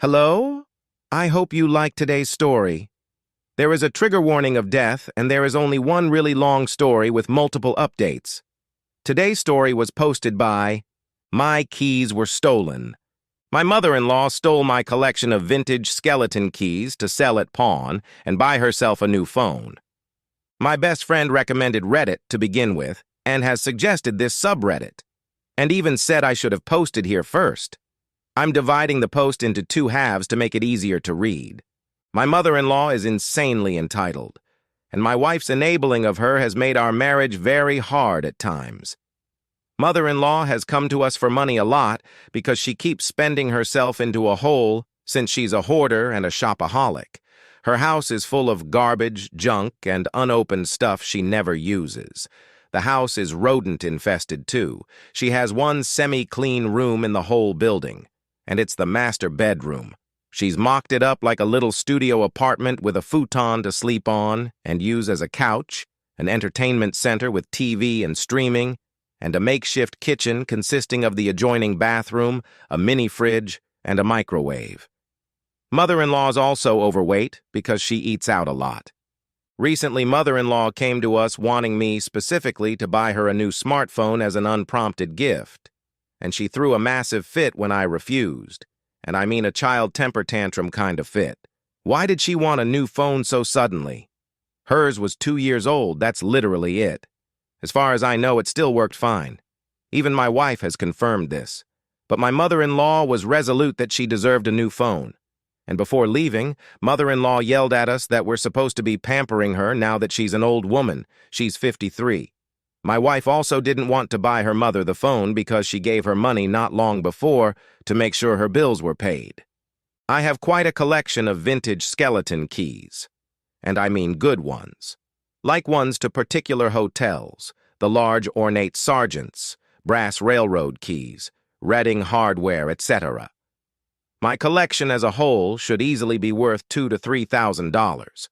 Hello? I hope you like today's story. There is a trigger warning of death, and there is only one really long story with multiple updates. Today's story was posted by My Keys Were Stolen. My mother-in-law stole my collection of vintage skeleton keys to sell at pawn and buy herself a new phone. My best friend recommended Reddit to begin with and has suggested this subreddit, and even said I should have posted here first. I'm dividing the post into two halves to make it easier to read. My mother-in-law is insanely entitled, and my wife's enabling of her has made our marriage very hard at times. Mother-in-law has come to us for money a lot because she keeps spending herself into a hole since she's a hoarder and a shopaholic. Her house is full of garbage, junk, and unopened stuff she never uses. The house is rodent-infested, too. She has one semi-clean room in the whole building, and it's the master bedroom. She's mocked it up like a little studio apartment with a futon to sleep on and use as a couch, an entertainment center with TV and streaming, and a makeshift kitchen consisting of the adjoining bathroom, a mini fridge, and a microwave. Mother-in-law's also overweight because she eats out a lot. Recently, mother-in-law came to us wanting me specifically to buy her a new smartphone as an unprompted gift, and she threw a massive fit when I refused, and I mean a child temper tantrum kind of fit. Why did she want a new phone so suddenly? Hers was 2 years old, that's literally it. As far as I know, it still worked fine. Even my wife has confirmed this. But my mother-in-law was resolute that she deserved a new phone. And before leaving, mother-in-law yelled at us that we're supposed to be pampering her now that she's an old woman. She's 53. My wife also didn't want to buy her mother the phone because she gave her money not long before to make sure her bills were paid. I have quite a collection of vintage skeleton keys. And I mean good ones. Like ones to particular hotels, the large ornate sergeants, brass railroad keys, Reading hardware, etc. My collection as a whole should easily be worth $2,000 to $3,000.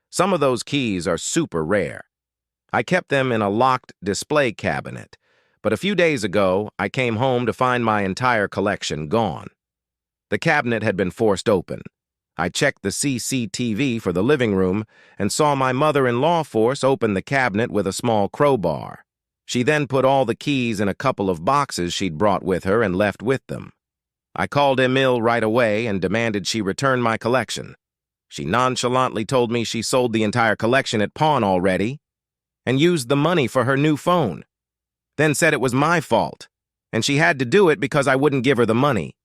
Some of those keys are super rare. I kept them in a locked display cabinet, but a few days ago, I came home to find my entire collection gone. The cabinet had been forced open. I checked the CCTV for the living room and saw my mother-in-law force open the cabinet with a small crowbar. She then put all the keys in a couple of boxes she'd brought with her and left with them. I called Emil right away and demanded she return my collection. She nonchalantly told me she sold the entire collection at pawn already and used the money for her new phone. Then said it was my fault, and she had to do it because I wouldn't give her the money.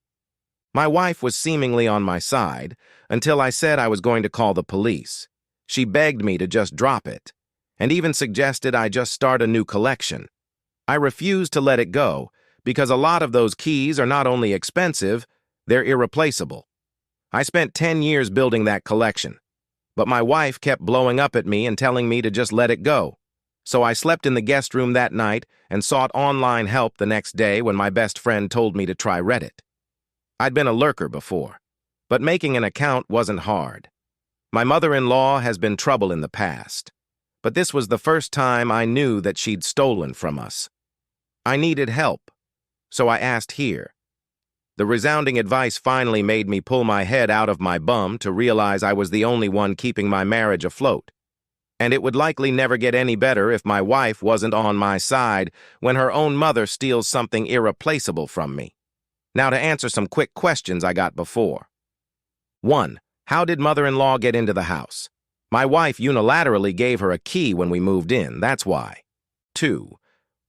My wife was seemingly on my side until I said I was going to call the police. She begged me to just drop it, and even suggested I just start a new collection. I refused to let it go because a lot of those keys are not only expensive, they're irreplaceable. I spent 10 years building that collection, but my wife kept blowing up at me and telling me to just let it go. So I slept in the guest room that night and sought online help the next day when my best friend told me to try Reddit. I'd been a lurker before, but making an account wasn't hard. My mother-in-law has been trouble in the past, but this was the first time I knew that she'd stolen from us. I needed help, so I asked here. The resounding advice finally made me pull my head out of my bum to realize I was the only one keeping my marriage afloat. And it would likely never get any better if my wife wasn't on my side when her own mother steals something irreplaceable from me. Now to answer some quick questions I got before. 1. How did mother-in-law get into the house? My wife unilaterally gave her a key when we moved in, that's why. 2.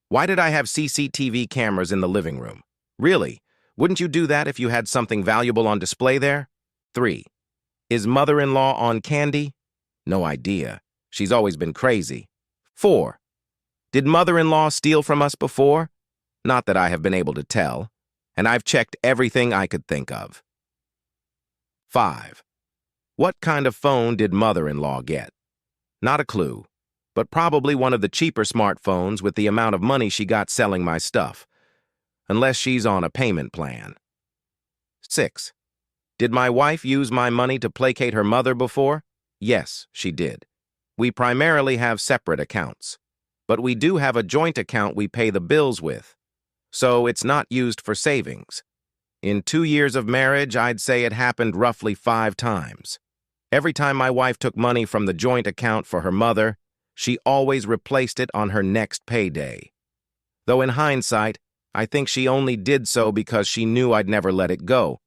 Why did I have CCTV cameras in the living room? Really? Wouldn't you do that if you had something valuable on display there? 3. Is mother-in-law on candy? No idea. She's always been crazy. 4. Did mother-in-law steal from us before? Not that I have been able to tell, and I've checked everything I could think of. 5. What kind of phone did mother-in-law get? Not a clue, but probably one of the cheaper smartphones with the amount of money she got selling my stuff, unless she's on a payment plan. 6. Did my wife use my money to placate her mother before? Yes, she did. We primarily have separate accounts, but we do have a joint account we pay the bills with, so it's not used for savings. In 2 years of marriage, I'd say it happened roughly 5 times. Every time my wife took money from the joint account for her mother, she always replaced it on her next payday. Though in hindsight, I think she only did so because she knew I'd never let it go,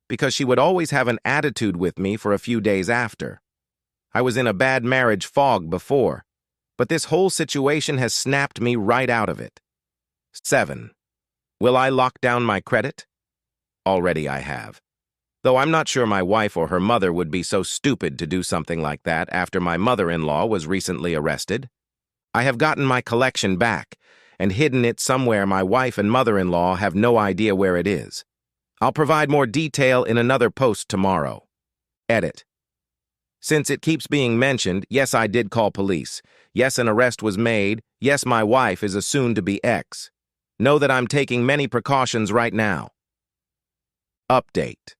because she would always have an attitude with me for a few days after. I was in a bad marriage fog before, but this whole situation has snapped me right out of it. 7. Will I lock down my credit? Already I have. Though I'm not sure my wife or her mother would be so stupid to do something like that after my mother-in-law was recently arrested. I have gotten my collection back and hidden it somewhere my wife and mother-in-law have no idea where it is. I'll provide more detail in another post tomorrow. Edit. Since it keeps being mentioned, yes, I did call police. Yes, an arrest was made. Yes, my wife is a soon-to-be ex. Know that I'm taking many precautions right now. Update.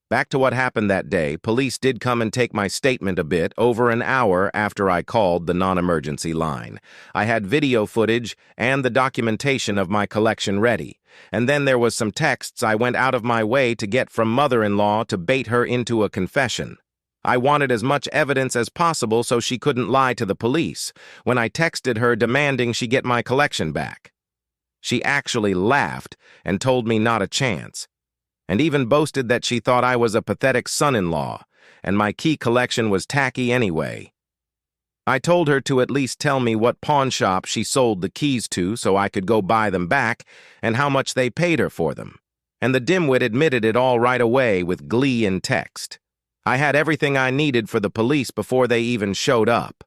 Back to what happened that day, police did come and take my statement a bit over an hour after I called the non-emergency line. I had video footage and the documentation of my collection ready. And then there was some texts I went out of my way to get from mother-in-law to bait her into a confession. I wanted as much evidence as possible so she couldn't lie to the police when I texted her demanding she get my collection back. She actually laughed and told me not a chance, and even boasted that she thought I was a pathetic son-in-law, and my key collection was tacky anyway. I told her to at least tell me what pawn shop she sold the keys to so I could go buy them back, and how much they paid her for them. And the dimwit admitted it all right away with glee in text. I had everything I needed for the police before they even showed up.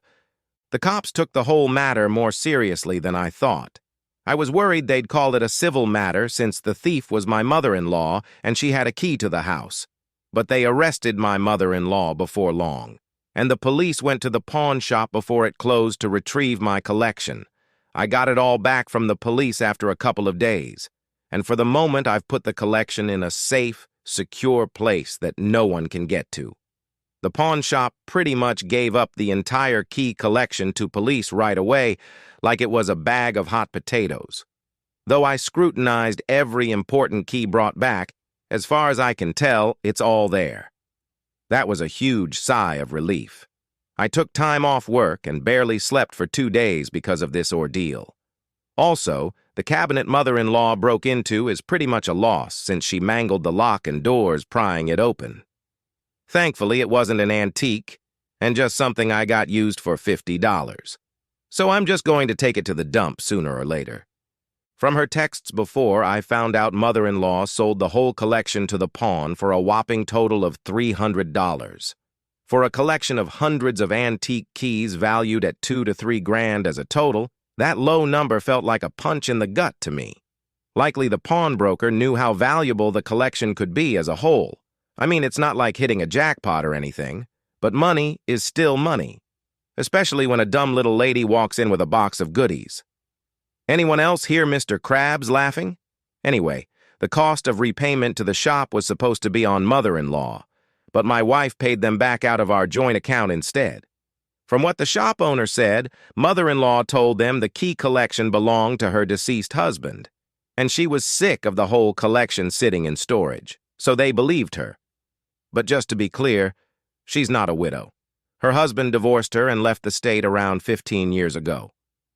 The cops took the whole matter more seriously than I thought. I was worried they'd call it a civil matter since the thief was my mother-in-law and she had a key to the house. But they arrested my mother-in-law before long, and the police went to the pawn shop before it closed to retrieve my collection. I got it all back from the police after a couple of days, and for the moment I've put the collection in a safe, secure place that no one can get to. The pawn shop pretty much gave up the entire key collection to police right away, like it was a bag of hot potatoes. Though I scrutinized every important key brought back, as far as I can tell, it's all there. That was a huge sigh of relief. I took time off work and barely slept for 2 days because of this ordeal. Also, the cabinet mother-in-law broke into is pretty much a loss since she mangled the lock and doors prying it open. Thankfully, it wasn't an antique, and just something I got used for $50. So I'm just going to take it to the dump sooner or later. From her texts before, I found out mother-in-law sold the whole collection to the pawn for a whopping total of $300. For a collection of hundreds of antique keys valued at $2 to $3 grand as a total, that low number felt like a punch in the gut to me. Likely the pawnbroker knew how valuable the collection could be as a whole. I mean, it's not like hitting a jackpot or anything, but money is still money, especially when a dumb little lady walks in with a box of goodies. Anyone else hear Mr. Krabs laughing? Anyway, the cost of repayment to the shop was supposed to be on mother-in-law, but my wife paid them back out of our joint account instead. From what the shop owner said, mother-in-law told them the key collection belonged to her deceased husband, and she was sick of the whole collection sitting in storage, so they believed her. But just to be clear, she's not a widow. Her husband divorced her and left the state around 15 years ago.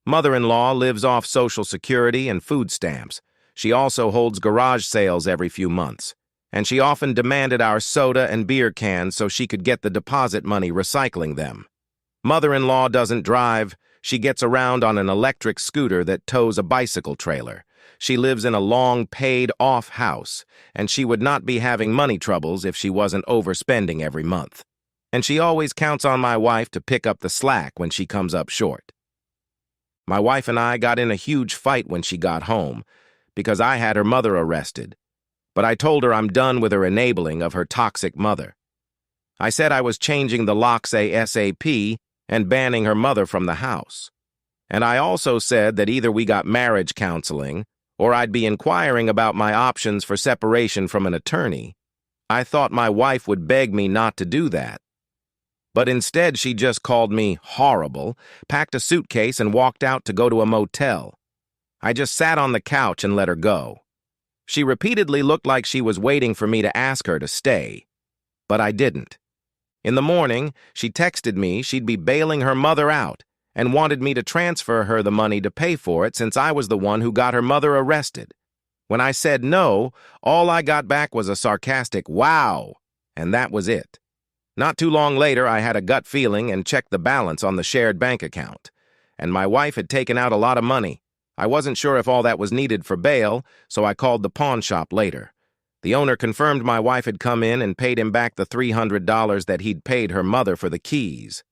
Mother-in-law lives off Social Security and food stamps. She also holds garage sales every few months, and she often demanded our soda and beer cans so she could get the deposit money recycling them. Mother-in-law doesn't drive. She gets around on an electric scooter that tows a bicycle trailer. She lives in a long paid-off house, and she would not be having money troubles if she wasn't overspending every month. And she always counts on my wife to pick up the slack when she comes up short. My wife and I got in a huge fight when she got home, because I had her mother arrested. But I told her I'm done with her enabling of her toxic mother. I said I was changing the locks ASAP and banning her mother from the house. And I also said that either we got marriage counseling, or I'd be inquiring about my options for separation from an attorney. I thought my wife would beg me not to do that. But instead she just called me horrible, packed a suitcase and walked out to go to a motel. I just sat on the couch and let her go. She repeatedly looked like she was waiting for me to ask her to stay, but I didn't. In the morning, she texted me she'd be bailing her mother out and wanted me to transfer her the money to pay for it since I was the one who got her mother arrested. When I said no, all I got back was a sarcastic "wow," and that was it. Not too long later, I had a gut feeling and checked the balance on the shared bank account. And my wife had taken out a lot of money. I wasn't sure if all that was needed for bail, so I called the pawn shop later. The owner confirmed my wife had come in and paid him back the $300 that he'd paid her mother for the keys.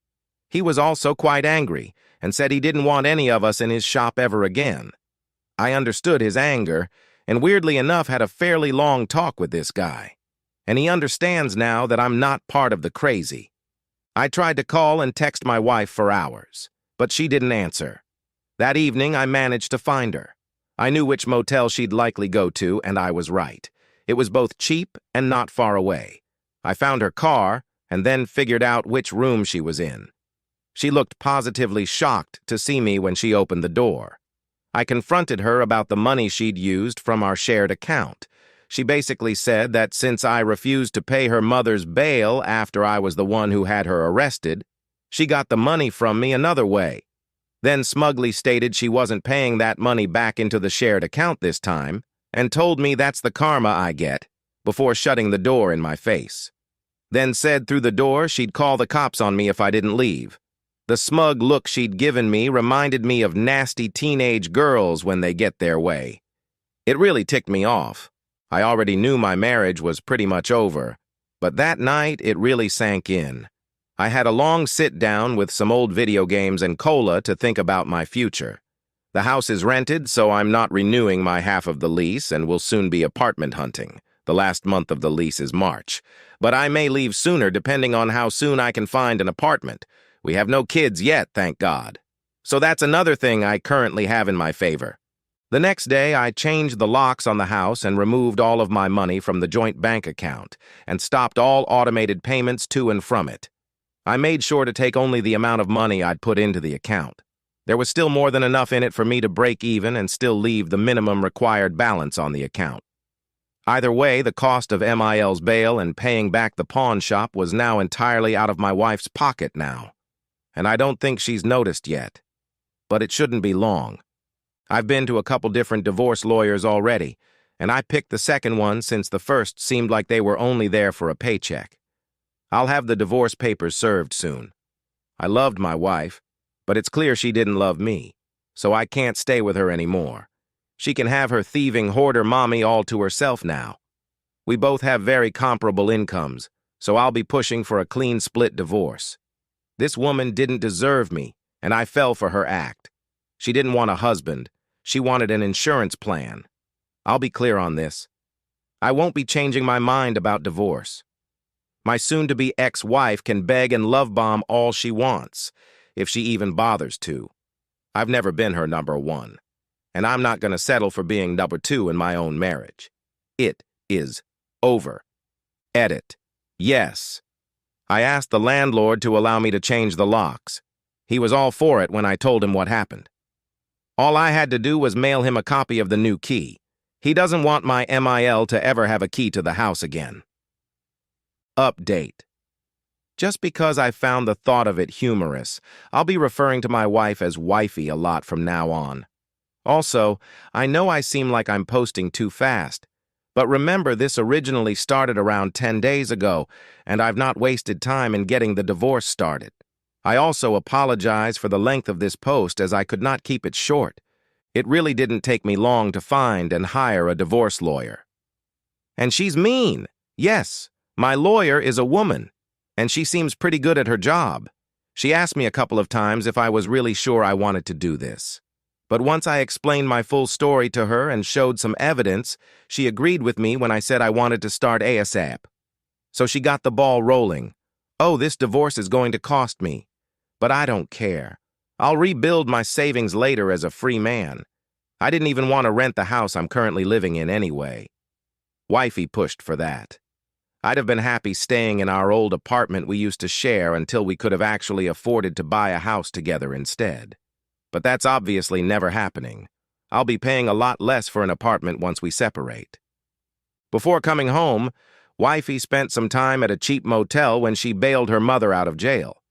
He was also quite angry and said he didn't want any of us in his shop ever again. I understood his anger and weirdly enough had a fairly long talk with this guy. And he understands now that I'm not part of the crazy. I tried to call and text my wife for hours, but she didn't answer. That evening, I managed to find her. I knew which motel she'd likely go to, and I was right. It was both cheap and not far away. I found her car and then figured out which room she was in. She looked positively shocked to see me when she opened the door. I confronted her about the money she'd used from our shared account. She basically said that since I refused to pay her mother's bail after I was the one who had her arrested, she got the money from me another way. Then smugly stated she wasn't paying that money back into the shared account this time, and told me that's the karma I get, before shutting the door in my face. Then said through the door she'd call the cops on me if I didn't leave. The smug look she'd given me reminded me of nasty teenage girls when they get their way. It really ticked me off. I already knew my marriage was pretty much over, but that night it really sank in. I had a long sit-down with some old video games and cola to think about my future. The house is rented, so I'm not renewing my half of the lease and will soon be apartment hunting. The last month of the lease is March. But I may leave sooner depending on how soon I can find an apartment. We have no kids yet, thank God. So that's another thing I currently have in my favor. The next day, I changed the locks on the house and removed all of my money from the joint bank account and stopped all automated payments to and from it. I made sure to take only the amount of money I'd put into the account. There was still more than enough in it for me to break even and still leave the minimum required balance on the account. Either way, the cost of MIL's bail and paying back the pawn shop was now entirely out of my wife's pocket now. And I don't think she's noticed yet. But it shouldn't be long. I've been to a couple different divorce lawyers already, and I picked the second one since the first seemed like they were only there for a paycheck. I'll have the divorce papers served soon. I loved my wife, but it's clear she didn't love me, so I can't stay with her anymore. She can have her thieving hoarder mommy all to herself now. We both have very comparable incomes, so I'll be pushing for a clean split divorce. This woman didn't deserve me, and I fell for her act. She didn't want a husband. She wanted an insurance plan. I'll be clear on this. I won't be changing my mind about divorce. My soon-to-be ex-wife can beg and love bomb all she wants, if she even bothers to. I've never been her number one, and I'm not going to settle for being number two in my own marriage. It is over. Edit. Yes. I asked the landlord to allow me to change the locks. He was all for it when I told him what happened. All I had to do was mail him a copy of the new key. He doesn't want my MIL to ever have a key to the house again. Update. Just because I found the thought of it humorous, I'll be referring to my wife as wifey a lot from now on. Also, I know I seem like I'm posting too fast, but remember this originally started around 10 days ago, and I've not wasted time in getting the divorce started. I also apologize for the length of this post as I could not keep it short. It really didn't take me long to find and hire a divorce lawyer. And she's mean. Yes, my lawyer is a woman, and she seems pretty good at her job. She asked me a couple of times if I was really sure I wanted to do this. But once I explained my full story to her and showed some evidence, she agreed with me when I said I wanted to start ASAP. So she got the ball rolling. Oh, this divorce is going to cost me. But I don't care. I'll rebuild my savings later as a free man. I didn't even want to rent the house I'm currently living in anyway. Wifey pushed for that. I'd have been happy staying in our old apartment we used to share until we could have actually afforded to buy a house together instead. But that's obviously never happening. I'll be paying a lot less for an apartment once we separate. Before coming home, Wifey spent some time at a cheap motel when she bailed her mother out of jail,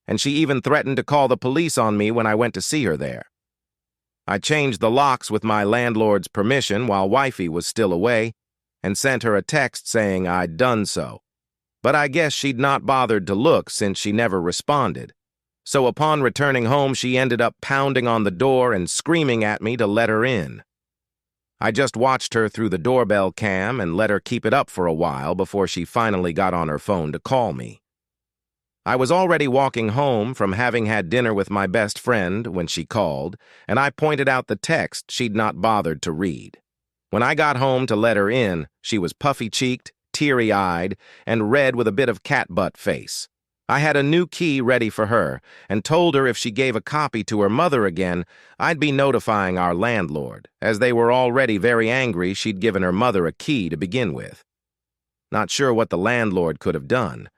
and she even threatened to call the police on me when I went to see her there. I changed the locks with my landlord's permission while Wifey was still away, and sent her a text saying I'd done so. But I guess she'd not bothered to look since she never responded. So upon returning home, she ended up pounding on the door and screaming at me to let her in. I just watched her through the doorbell cam and let her keep it up for a while before she finally got on her phone to call me. I was already walking home from having had dinner with my best friend when she called, and I pointed out the text she'd not bothered to read. When I got home to let her in, she was puffy-cheeked, teary-eyed, and red with a bit of cat-butt face. I had a new key ready for her and told her if she gave a copy to her mother again, I'd be notifying our landlord, as they were already very angry she'd given her mother a key to begin with. Not sure what the landlord could have done,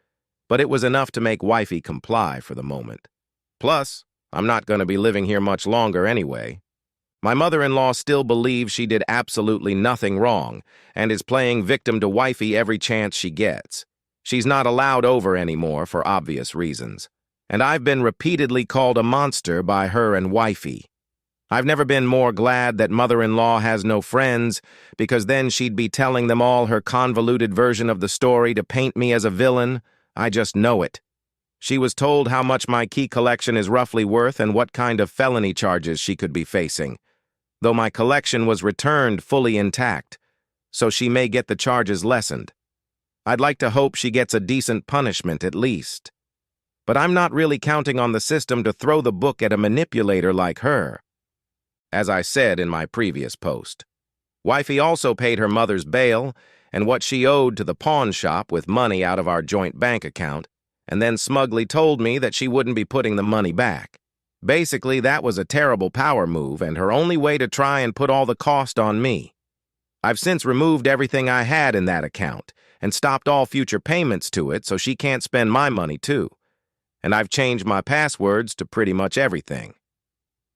but it was enough to make Wifey comply for the moment. Plus, I'm not going to be living here much longer anyway. My mother-in-law still believes she did absolutely nothing wrong and is playing victim to Wifey every chance she gets. She's not allowed over anymore for obvious reasons, and I've been repeatedly called a monster by her and Wifey. I've never been more glad that mother-in-law has no friends, because then she'd be telling them all her convoluted version of the story to paint me as a villain. I just know it. She was told how much my key collection is roughly worth and what kind of felony charges she could be facing, though my collection was returned fully intact, so she may get the charges lessened. I'd like to hope she gets a decent punishment at least. But I'm not really counting on the system to throw the book at a manipulator like her. As I said in my previous post, Wifey also paid her mother's bail and what she owed to the pawn shop with money out of our joint bank account, and then smugly told me that she wouldn't be putting the money back. Basically, that was a terrible power move and her only way to try and put all the cost on me. I've since removed everything I had in that account and stopped all future payments to it so she can't spend my money too. And I've changed my passwords to pretty much everything.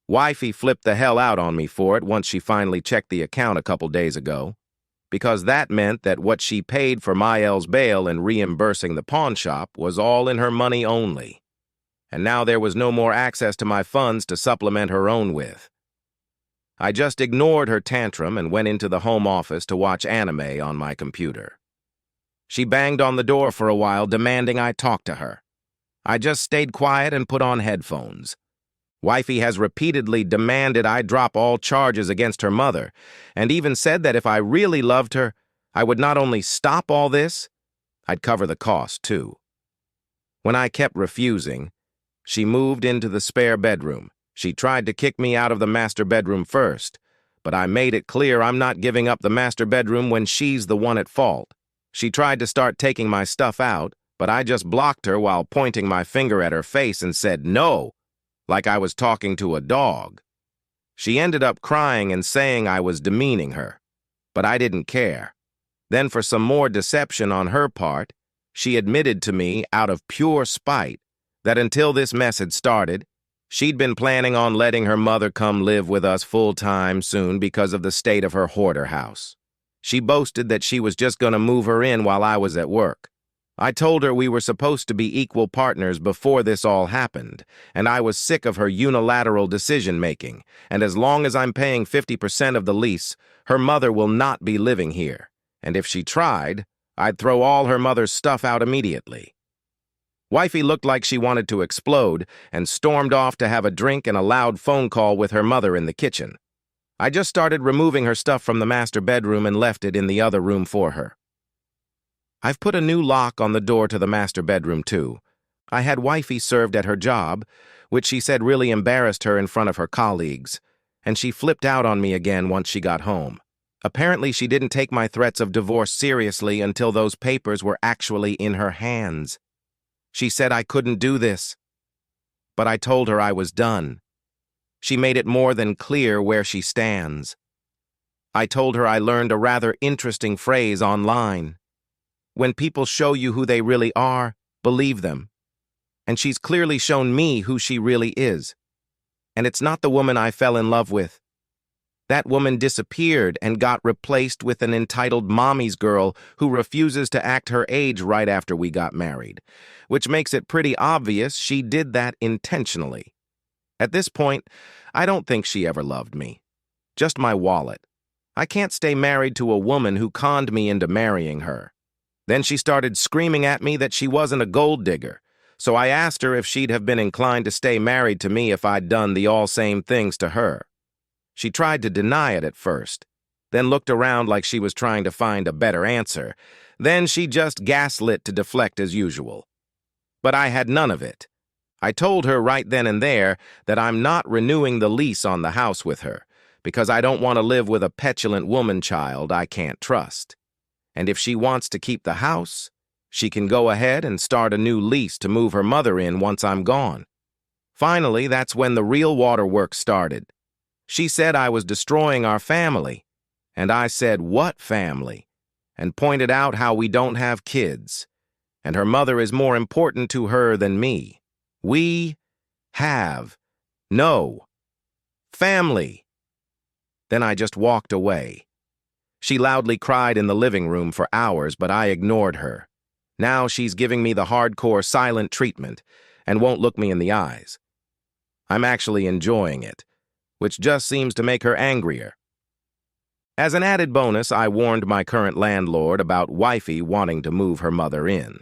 Wifey flipped the hell out on me for it once she finally checked the account a couple days ago, because that meant that what she paid for Mael's bail and reimbursing the pawn shop was all in her money only. And now there was no more access to my funds to supplement her own with. I just ignored her tantrum and went into the home office to watch anime on my computer. She banged on the door for a while, demanding I talk to her. I just stayed quiet and put on headphones. Wifey has repeatedly demanded I drop all charges against her mother, and even said that if I really loved her, I would not only stop all this, I'd cover the cost too. When I kept refusing, she moved into the spare bedroom. She tried to kick me out of the master bedroom first, but I made it clear I'm not giving up the master bedroom when she's the one at fault. She tried to start taking my stuff out, but I just blocked her while pointing my finger at her face and said no, like I was talking to a dog. She ended up crying and saying I was demeaning her, but I didn't care. Then, for some more deception on her part, she admitted to me, out of pure spite, that until this mess had started, she'd been planning on letting her mother come live with us full-time soon because of the state of her hoarder house. She boasted that she was just going to move her in while I was at work. I told her we were supposed to be equal partners before this all happened, and I was sick of her unilateral decision-making, and as long as I'm paying 50% of the lease, her mother will not be living here, and if she tried, I'd throw all her mother's stuff out immediately. Wifey looked like she wanted to explode and stormed off to have a drink and a loud phone call with her mother in the kitchen. I just started removing her stuff from the master bedroom and left it in the other room for her. I've put a new lock on the door to the master bedroom, too. I had Wifey served at her job, which she said really embarrassed her in front of her colleagues, and she flipped out on me again once she got home. Apparently, she didn't take my threats of divorce seriously until those papers were actually in her hands. She said I couldn't do this, but I told her I was done. She made it more than clear where she stands. I told her I learned a rather interesting phrase online. When people show you who they really are, believe them. And she's clearly shown me who she really is. And it's not the woman I fell in love with. That woman disappeared and got replaced with an entitled mommy's girl who refuses to act her age right after we got married, which makes it pretty obvious she did that intentionally. At this point, I don't think she ever loved me. Just my wallet. I can't stay married to a woman who conned me into marrying her. Then she started screaming at me that she wasn't a gold digger, so I asked her if she'd have been inclined to stay married to me if I'd done the all same things to her. She tried to deny it at first, then looked around like she was trying to find a better answer. Then she just gaslit to deflect as usual. But I had none of it. I told her right then and there that I'm not renewing the lease on the house with her, because I don't want to live with a petulant woman child I can't trust. And if she wants to keep the house, she can go ahead and start a new lease to move her mother in once I'm gone. Finally, that's when the real waterworks started. She said I was destroying our family, and I said, "What family?" and pointed out how we don't have kids, and her mother is more important to her than me. We have no family. Then I just walked away. She loudly cried in the living room for hours, but I ignored her. Now she's giving me the hardcore silent treatment and won't look me in the eyes. I'm actually enjoying it, which just seems to make her angrier. As an added bonus, I warned my current landlord about wifey wanting to move her mother in.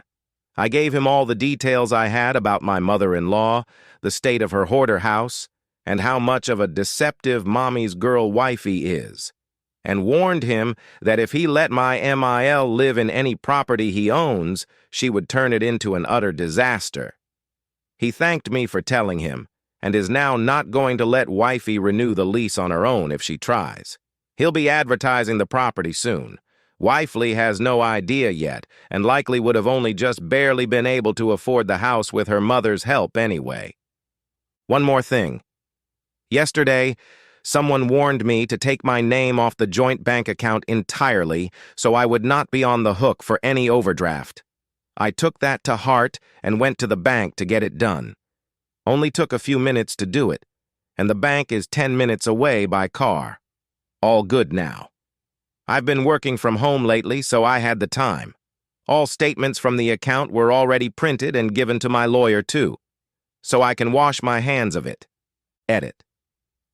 I gave him all the details I had about my mother-in-law, the state of her hoarder house, and how much of a deceptive mommy's girl wifey is, and warned him that if he let my MIL live in any property he owns, she would turn it into an utter disaster. He thanked me for telling him, and is now not going to let wifey renew the lease on her own if she tries. He'll be advertising the property soon. Wifely has no idea yet, and likely would have only just barely been able to afford the house with her mother's help anyway. One more thing. Yesterday, someone warned me to take my name off the joint bank account entirely so I would not be on the hook for any overdraft. I took that to heart and went to the bank to get it done. Only took a few minutes to do it, and the bank is 10 minutes away by car. All good now. I've been working from home lately, so I had the time. All statements from the account were already printed and given to my lawyer, too, so I can wash my hands of it. Edit.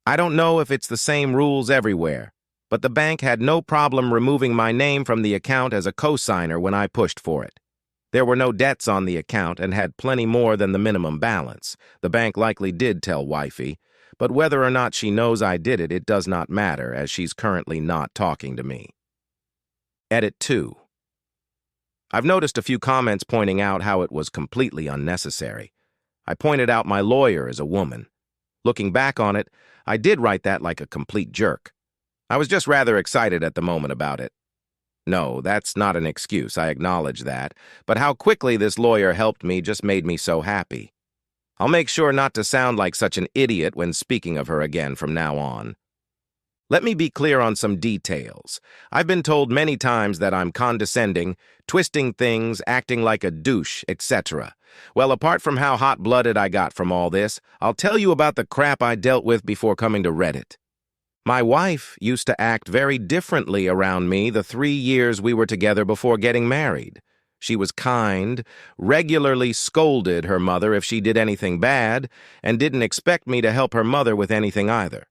I don't know if it's the same rules everywhere, but the bank had no problem removing my name from the account as a cosigner when I pushed for it. There were no debts on the account and had plenty more than the minimum balance. The bank likely did tell wifey, but whether or not she knows I did it, it does not matter, as she's currently not talking to me. Edit 2. I've noticed a few comments pointing out how it was completely unnecessary. I pointed out my lawyer is a woman. Looking back on it, I did write that like a complete jerk. I was just rather excited at the moment about it. No, that's not an excuse, I acknowledge that, but how quickly this lawyer helped me just made me so happy. I'll make sure not to sound like such an idiot when speaking of her again from now on. Let me be clear on some details. I've been told many times that I'm condescending, twisting things, acting like a douche, etc. Well, apart from how hot-blooded I got from all this, I'll tell you about the crap I dealt with before coming to Reddit. My wife used to act very differently around me the 3 years we were together before getting married. She was kind, regularly scolded her mother if she did anything bad, and didn't expect me to help her mother with anything either.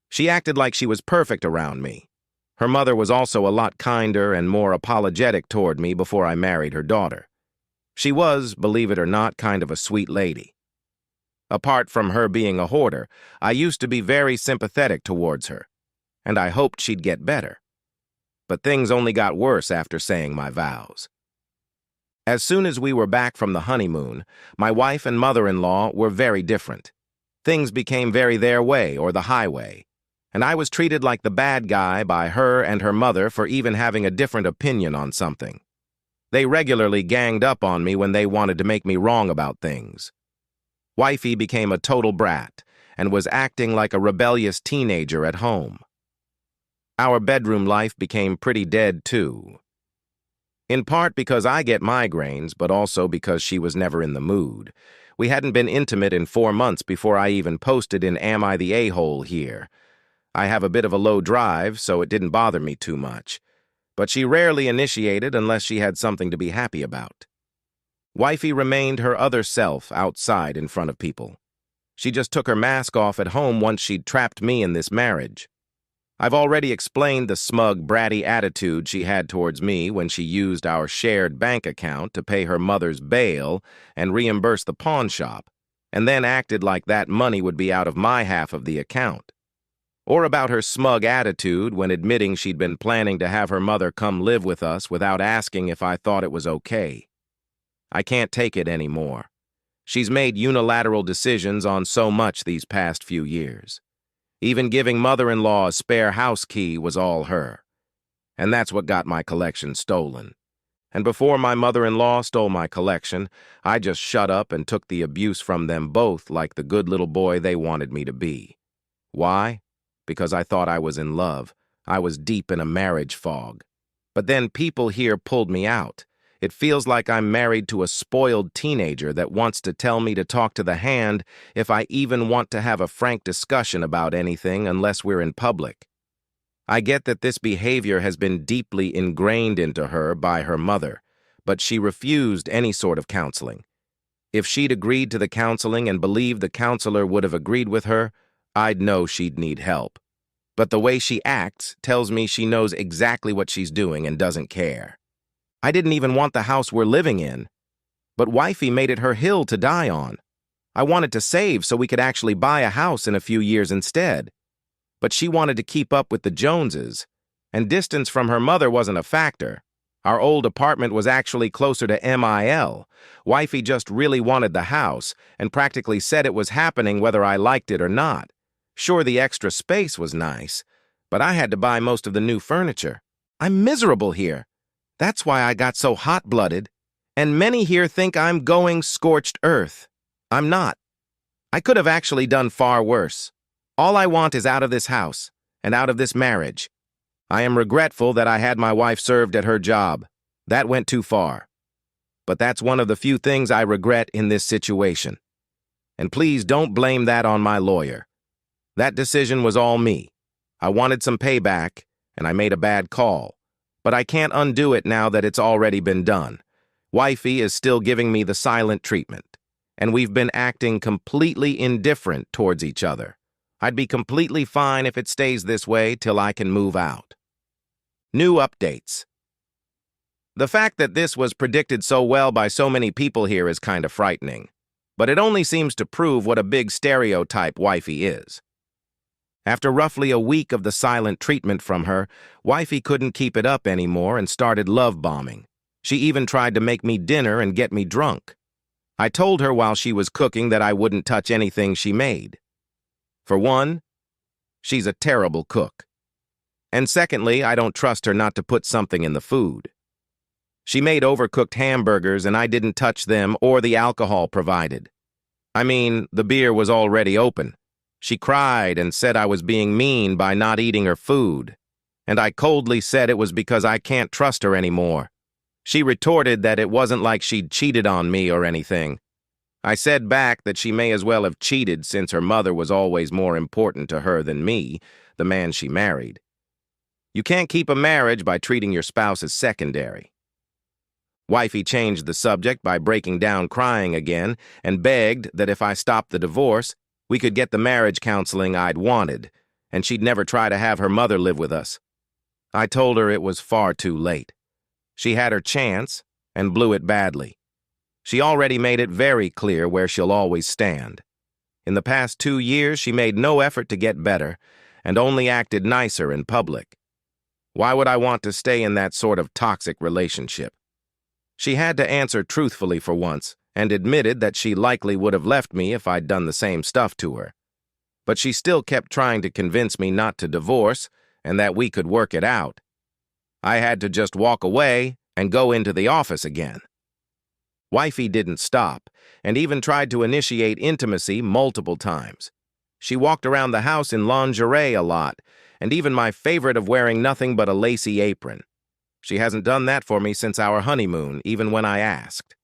She acted like she was perfect around me. Her mother was also a lot kinder and more apologetic toward me before I married her daughter. She was, believe it or not, kind of a sweet lady. Apart from her being a hoarder, I used to be very sympathetic towards her, and I hoped she'd get better. But things only got worse after saying my vows. As soon as we were back from the honeymoon, my wife and mother-in-law were very different. Things became very their way or the highway, and I was treated like the bad guy by her and her mother for even having a different opinion on something. They regularly ganged up on me when they wanted to make me wrong about things. Wifey became a total brat and was acting like a rebellious teenager at home. Our bedroom life became pretty dead, too. In part because I get migraines, but also because she was never in the mood. We hadn't been intimate in 4 months before I even posted in Am I the A-hole here? I have a bit of a low drive, so it didn't bother me too much. But she rarely initiated unless she had something to be happy about. Wifey remained her other self outside in front of people. She just took her mask off at home once she'd trapped me in this marriage. I've already explained the smug, bratty attitude she had towards me when she used our shared bank account to pay her mother's bail and reimburse the pawn shop, and then acted like that money would be out of my half of the account. Or about her smug attitude when admitting she'd been planning to have her mother come live with us without asking if I thought it was okay. I can't take it anymore. She's made unilateral decisions on so much these past few years. Even giving mother-in-law a spare house key was all her. And that's what got my collection stolen. And before my mother-in-law stole my collection, I just shut up and took the abuse from them both like the good little boy they wanted me to be. Why? Because I thought I was in love. I was deep in a marriage fog. But then people here pulled me out. It feels like I'm married to a spoiled teenager that wants to tell me to talk to the hand if I even want to have a frank discussion about anything unless we're in public. I get that this behavior has been deeply ingrained into her by her mother, but she refused any sort of counseling. If she'd agreed to the counseling and believed the counselor would have agreed with her, I'd know she'd need help. But the way she acts tells me she knows exactly what she's doing and doesn't care. I didn't even want the house we're living in, but wifey made it her hill to die on. I wanted to save so we could actually buy a house in a few years instead. But she wanted to keep up with the Joneses, and distance from her mother wasn't a factor. Our old apartment was actually closer to MIL. Wifey just really wanted the house, and practically said it was happening whether I liked it or not. Sure, the extra space was nice, but I had to buy most of the new furniture. I'm miserable here. That's why I got so hot-blooded, and many here think I'm going scorched earth. I'm not. I could have actually done far worse. All I want is out of this house, and out of this marriage. I am regretful that I had my wife served at her job. That went too far. But that's one of the few things I regret in this situation. And please don't blame that on my lawyer. That decision was all me. I wanted some payback, and I made a bad call. But I can't undo it now that it's already been done. Wifey is still giving me the silent treatment, and we've been acting completely indifferent towards each other. I'd be completely fine if it stays this way till I can move out. New updates. The fact that this was predicted so well by so many people here is kind of frightening, but it only seems to prove what a big stereotype wifey is. After roughly a week of the silent treatment from her, wifey couldn't keep it up anymore and started love-bombing. She even tried to make me dinner and get me drunk. I told her while she was cooking that I wouldn't touch anything she made. For one, she's a terrible cook. And secondly, I don't trust her not to put something in the food. She made overcooked hamburgers and I didn't touch them or the alcohol provided. I mean, the beer was already open. She cried and said I was being mean by not eating her food, and I coldly said it was because I can't trust her anymore. She retorted that it wasn't like she'd cheated on me or anything. I said back that she may as well have cheated since her mother was always more important to her than me, the man she married. You can't keep a marriage by treating your spouse as secondary. Wifey changed the subject by breaking down crying again and begged that if I stopped the divorce, we could get the marriage counseling I'd wanted, and she'd never try to have her mother live with us. I told her it was far too late. She had her chance and blew it badly. She already made it very clear where she'll always stand. In the past 2 years, she made no effort to get better and only acted nicer in public. Why would I want to stay in that sort of toxic relationship? She had to answer truthfully for once, and admitted that she likely would have left me if I'd done the same stuff to her. But she still kept trying to convince me not to divorce and that we could work it out. I had to just walk away and go into the office again. Wifey didn't stop, and even tried to initiate intimacy multiple times. She walked around the house in lingerie a lot, and even my favorite of wearing nothing but a lacy apron. She hasn't done that for me since our honeymoon, even when I asked.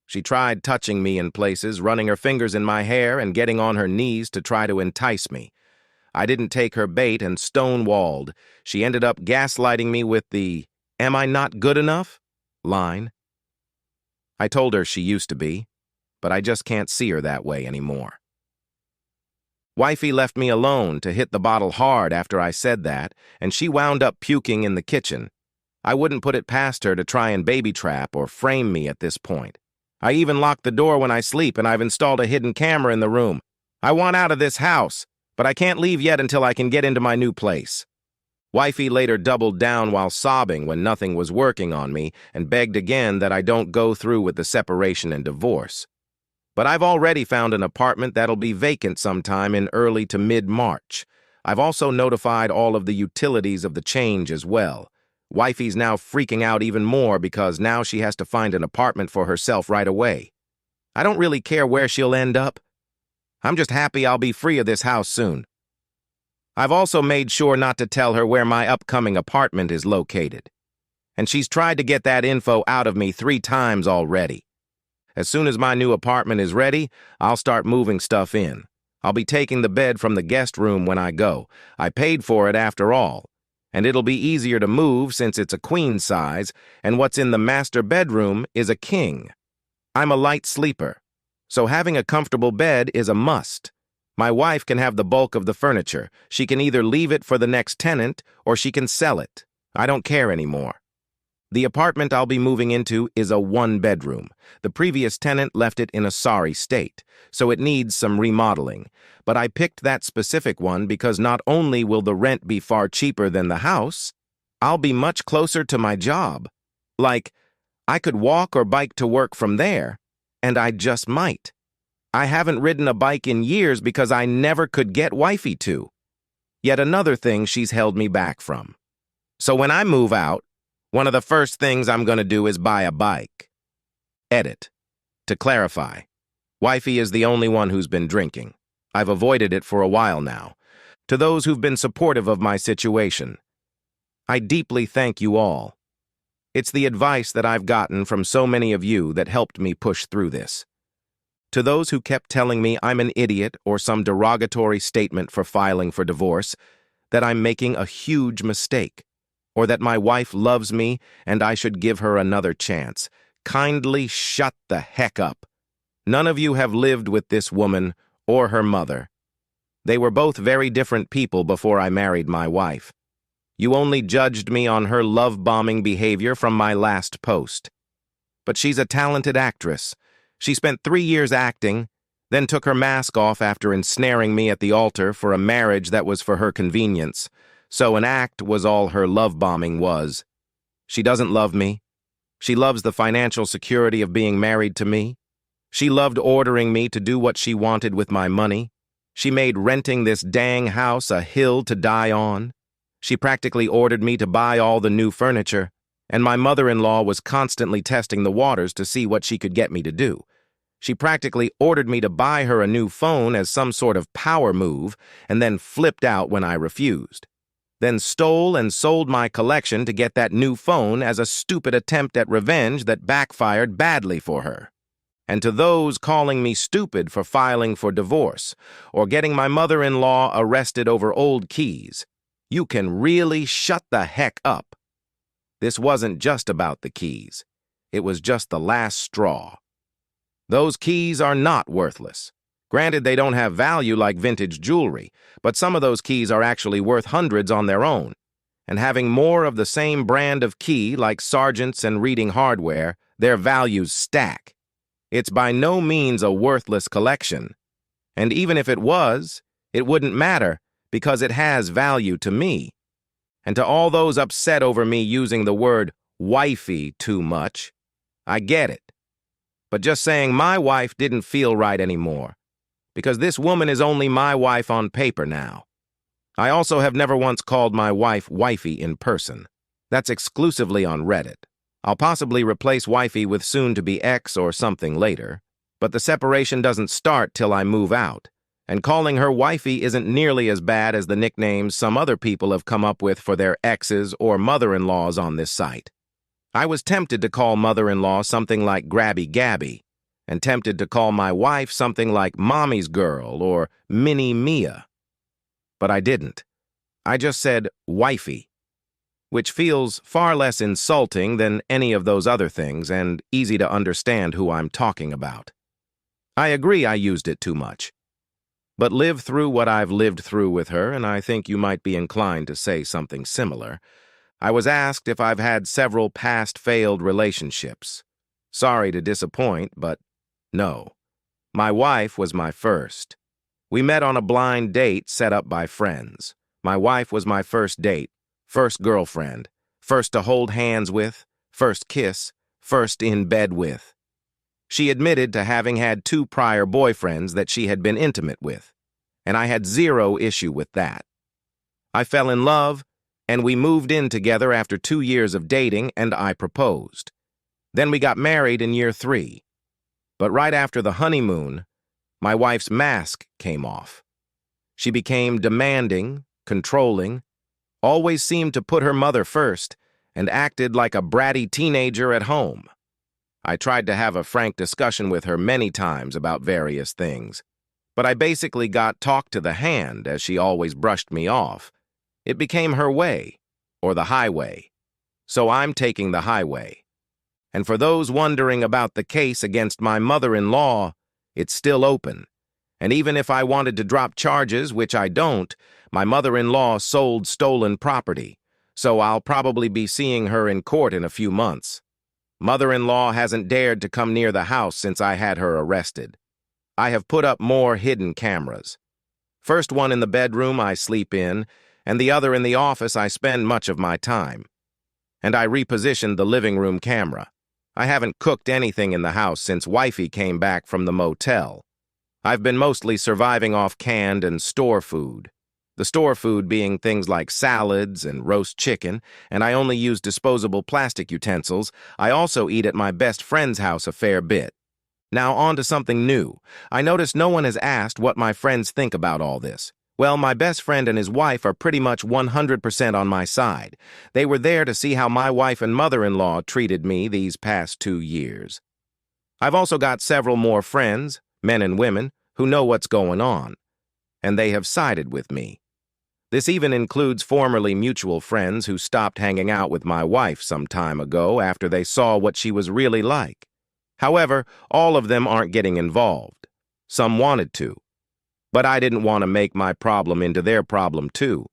She tried touching me in places, running her fingers in my hair and getting on her knees to try to entice me. I didn't take her bait and stonewalled. She ended up gaslighting me with the "Am I not good enough?" line. I told her she used to be, but I just can't see her that way anymore. Wifey left me alone to hit the bottle hard after I said that, and she wound up puking in the kitchen. I wouldn't put it past her to try and baby trap or frame me at this point. I even lock the door when I sleep, and I've installed a hidden camera in the room. I want out of this house, but I can't leave yet until I can get into my new place. Wifey later doubled down while sobbing when nothing was working on me and begged again that I don't go through with the separation and divorce. But I've already found an apartment that'll be vacant sometime in early to mid-March. I've also notified all of the utilities of the change as well. Wifey's now freaking out even more because now she has to find an apartment for herself right away. I don't really care where she'll end up. I'm just happy I'll be free of this house soon. I've also made sure not to tell her where my upcoming apartment is located. And she's tried to get that info out of me 3 times already. As soon as my new apartment is ready, I'll start moving stuff in. I'll be taking the bed from the guest room when I go. I paid for it after all. And it'll be easier to move since it's a queen size, and what's in the master bedroom is a king. I'm a light sleeper, so having a comfortable bed is a must. My wife can have the bulk of the furniture. She can either leave it for the next tenant or she can sell it. I don't care anymore. The apartment I'll be moving into is a 1-bedroom. The previous tenant left it in a sorry state, so it needs some remodeling. But I picked that specific one because not only will the rent be far cheaper than the house, I'll be much closer to my job. Like, I could walk or bike to work from there, and I just might. I haven't ridden a bike in years because I never could get wifey to. Yet another thing she's held me back from. So when I move out, one of the first things I'm going to do is buy a bike. Edit. To clarify, wifey is the only one who's been drinking. I've avoided it for a while now. To those who've been supportive of my situation, I deeply thank you all. It's the advice that I've gotten from so many of you that helped me push through this. To those who kept telling me I'm an idiot or some derogatory statement for filing for divorce, that I'm making a huge mistake, or that my wife loves me and I should give her another chance, kindly shut the heck up. None of you have lived with this woman or her mother. They were both very different people before I married my wife. You only judged me on her love-bombing behavior from my last post. But she's a talented actress. She spent 3 years acting, then took her mask off after ensnaring me at the altar for a marriage that was for her convenience. So an act was all her love-bombing was. She doesn't love me. She loves the financial security of being married to me. She loved ordering me to do what she wanted with my money. She made renting this dang house a hill to die on. She practically ordered me to buy all the new furniture, and my mother-in-law was constantly testing the waters to see what she could get me to do. She practically ordered me to buy her a new phone as some sort of power move, and then flipped out when I refused. Then stole and sold my collection to get that new phone as a stupid attempt at revenge that backfired badly for her. And to those calling me stupid for filing for divorce or getting my mother-in-law arrested over old keys, you can really shut the heck up. This wasn't just about the keys. It was just the last straw. Those keys are not worthless. Granted, they don't have value like vintage jewelry, but some of those keys are actually worth hundreds on their own. And having more of the same brand of key, like Sargent's and Reading Hardware, their values stack. It's by no means a worthless collection. And even if it was, it wouldn't matter because it has value to me. And to all those upset over me using the word wifey too much, I get it. But just saying my wife didn't feel right anymore, because this woman is only my wife on paper now. I also have never once called my wife wifey in person. That's exclusively on Reddit. I'll possibly replace wifey with soon-to-be ex or something later, but the separation doesn't start till I move out, and calling her wifey isn't nearly as bad as the nicknames some other people have come up with for their exes or mother-in-laws on this site. I was tempted to call mother-in-law something like Grabby Gabby, and tempted to call my wife something like Mommy's Girl or Mini Mia. But I didn't. I just said wifey, which feels far less insulting than any of those other things and easy to understand who I'm talking about. I agree I used it too much. But live through what I've lived through with her, and I think you might be inclined to say something similar. I was asked if I've had several past failed relationships. Sorry to disappoint, but no. My wife was my first. We met on a blind date set up by friends. My wife was my first date, first girlfriend, first to hold hands with, first kiss, first in bed with. She admitted to having had 2 prior boyfriends that she had been intimate with, and I had zero issue with that. I fell in love, and we moved in together after 2 years of dating, and I proposed. Then we got married in year 3. But right after the honeymoon, my wife's mask came off. She became demanding, controlling, always seemed to put her mother first, and acted like a bratty teenager at home. I tried to have a frank discussion with her many times about various things, but I basically got talked to the hand as she always brushed me off. It became her way, or the highway. So I'm taking the highway. And for those wondering about the case against my mother-in-law, it's still open. And even if I wanted to drop charges, which I don't, my mother-in-law sold stolen property, so I'll probably be seeing her in court in a few months. Mother-in-law hasn't dared to come near the house since I had her arrested. I have put up more hidden cameras. First one in the bedroom I sleep in, and the other in the office I spend much of my time. And I repositioned the living room camera. I haven't cooked anything in the house since wifey came back from the motel. I've been mostly surviving off canned and store food. The store food being things like salads and roast chicken, and I only use disposable plastic utensils. I also eat at my best friend's house a fair bit. Now on to something new. I notice no one has asked what my friends think about all this. Well, my best friend and his wife are pretty much 100% on my side. They were there to see how my wife and mother-in-law treated me these past 2 years. I've also got several more friends, men and women, who know what's going on, and they have sided with me. This even includes formerly mutual friends who stopped hanging out with my wife some time ago after they saw what she was really like. However, all of them aren't getting involved. Some wanted to. But I didn't want to make my problem into their problem too.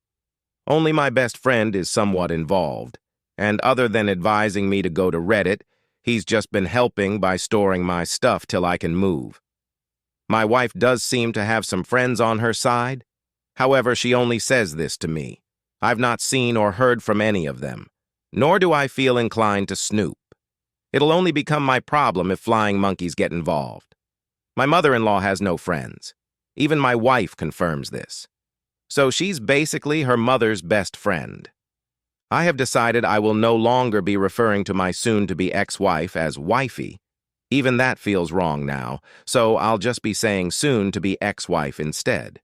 Only my best friend is somewhat involved, and other than advising me to go to Reddit, he's just been helping by storing my stuff till I can move. My wife does seem to have some friends on her side. However, she only says this to me. I've not seen or heard from any of them, nor do I feel inclined to snoop. It'll only become my problem if flying monkeys get involved. My mother-in-law has no friends. Even my wife confirms this. So she's basically her mother's best friend. I have decided I will no longer be referring to my soon-to-be ex-wife as wifey. Even that feels wrong now, so I'll just be saying soon-to-be ex-wife instead.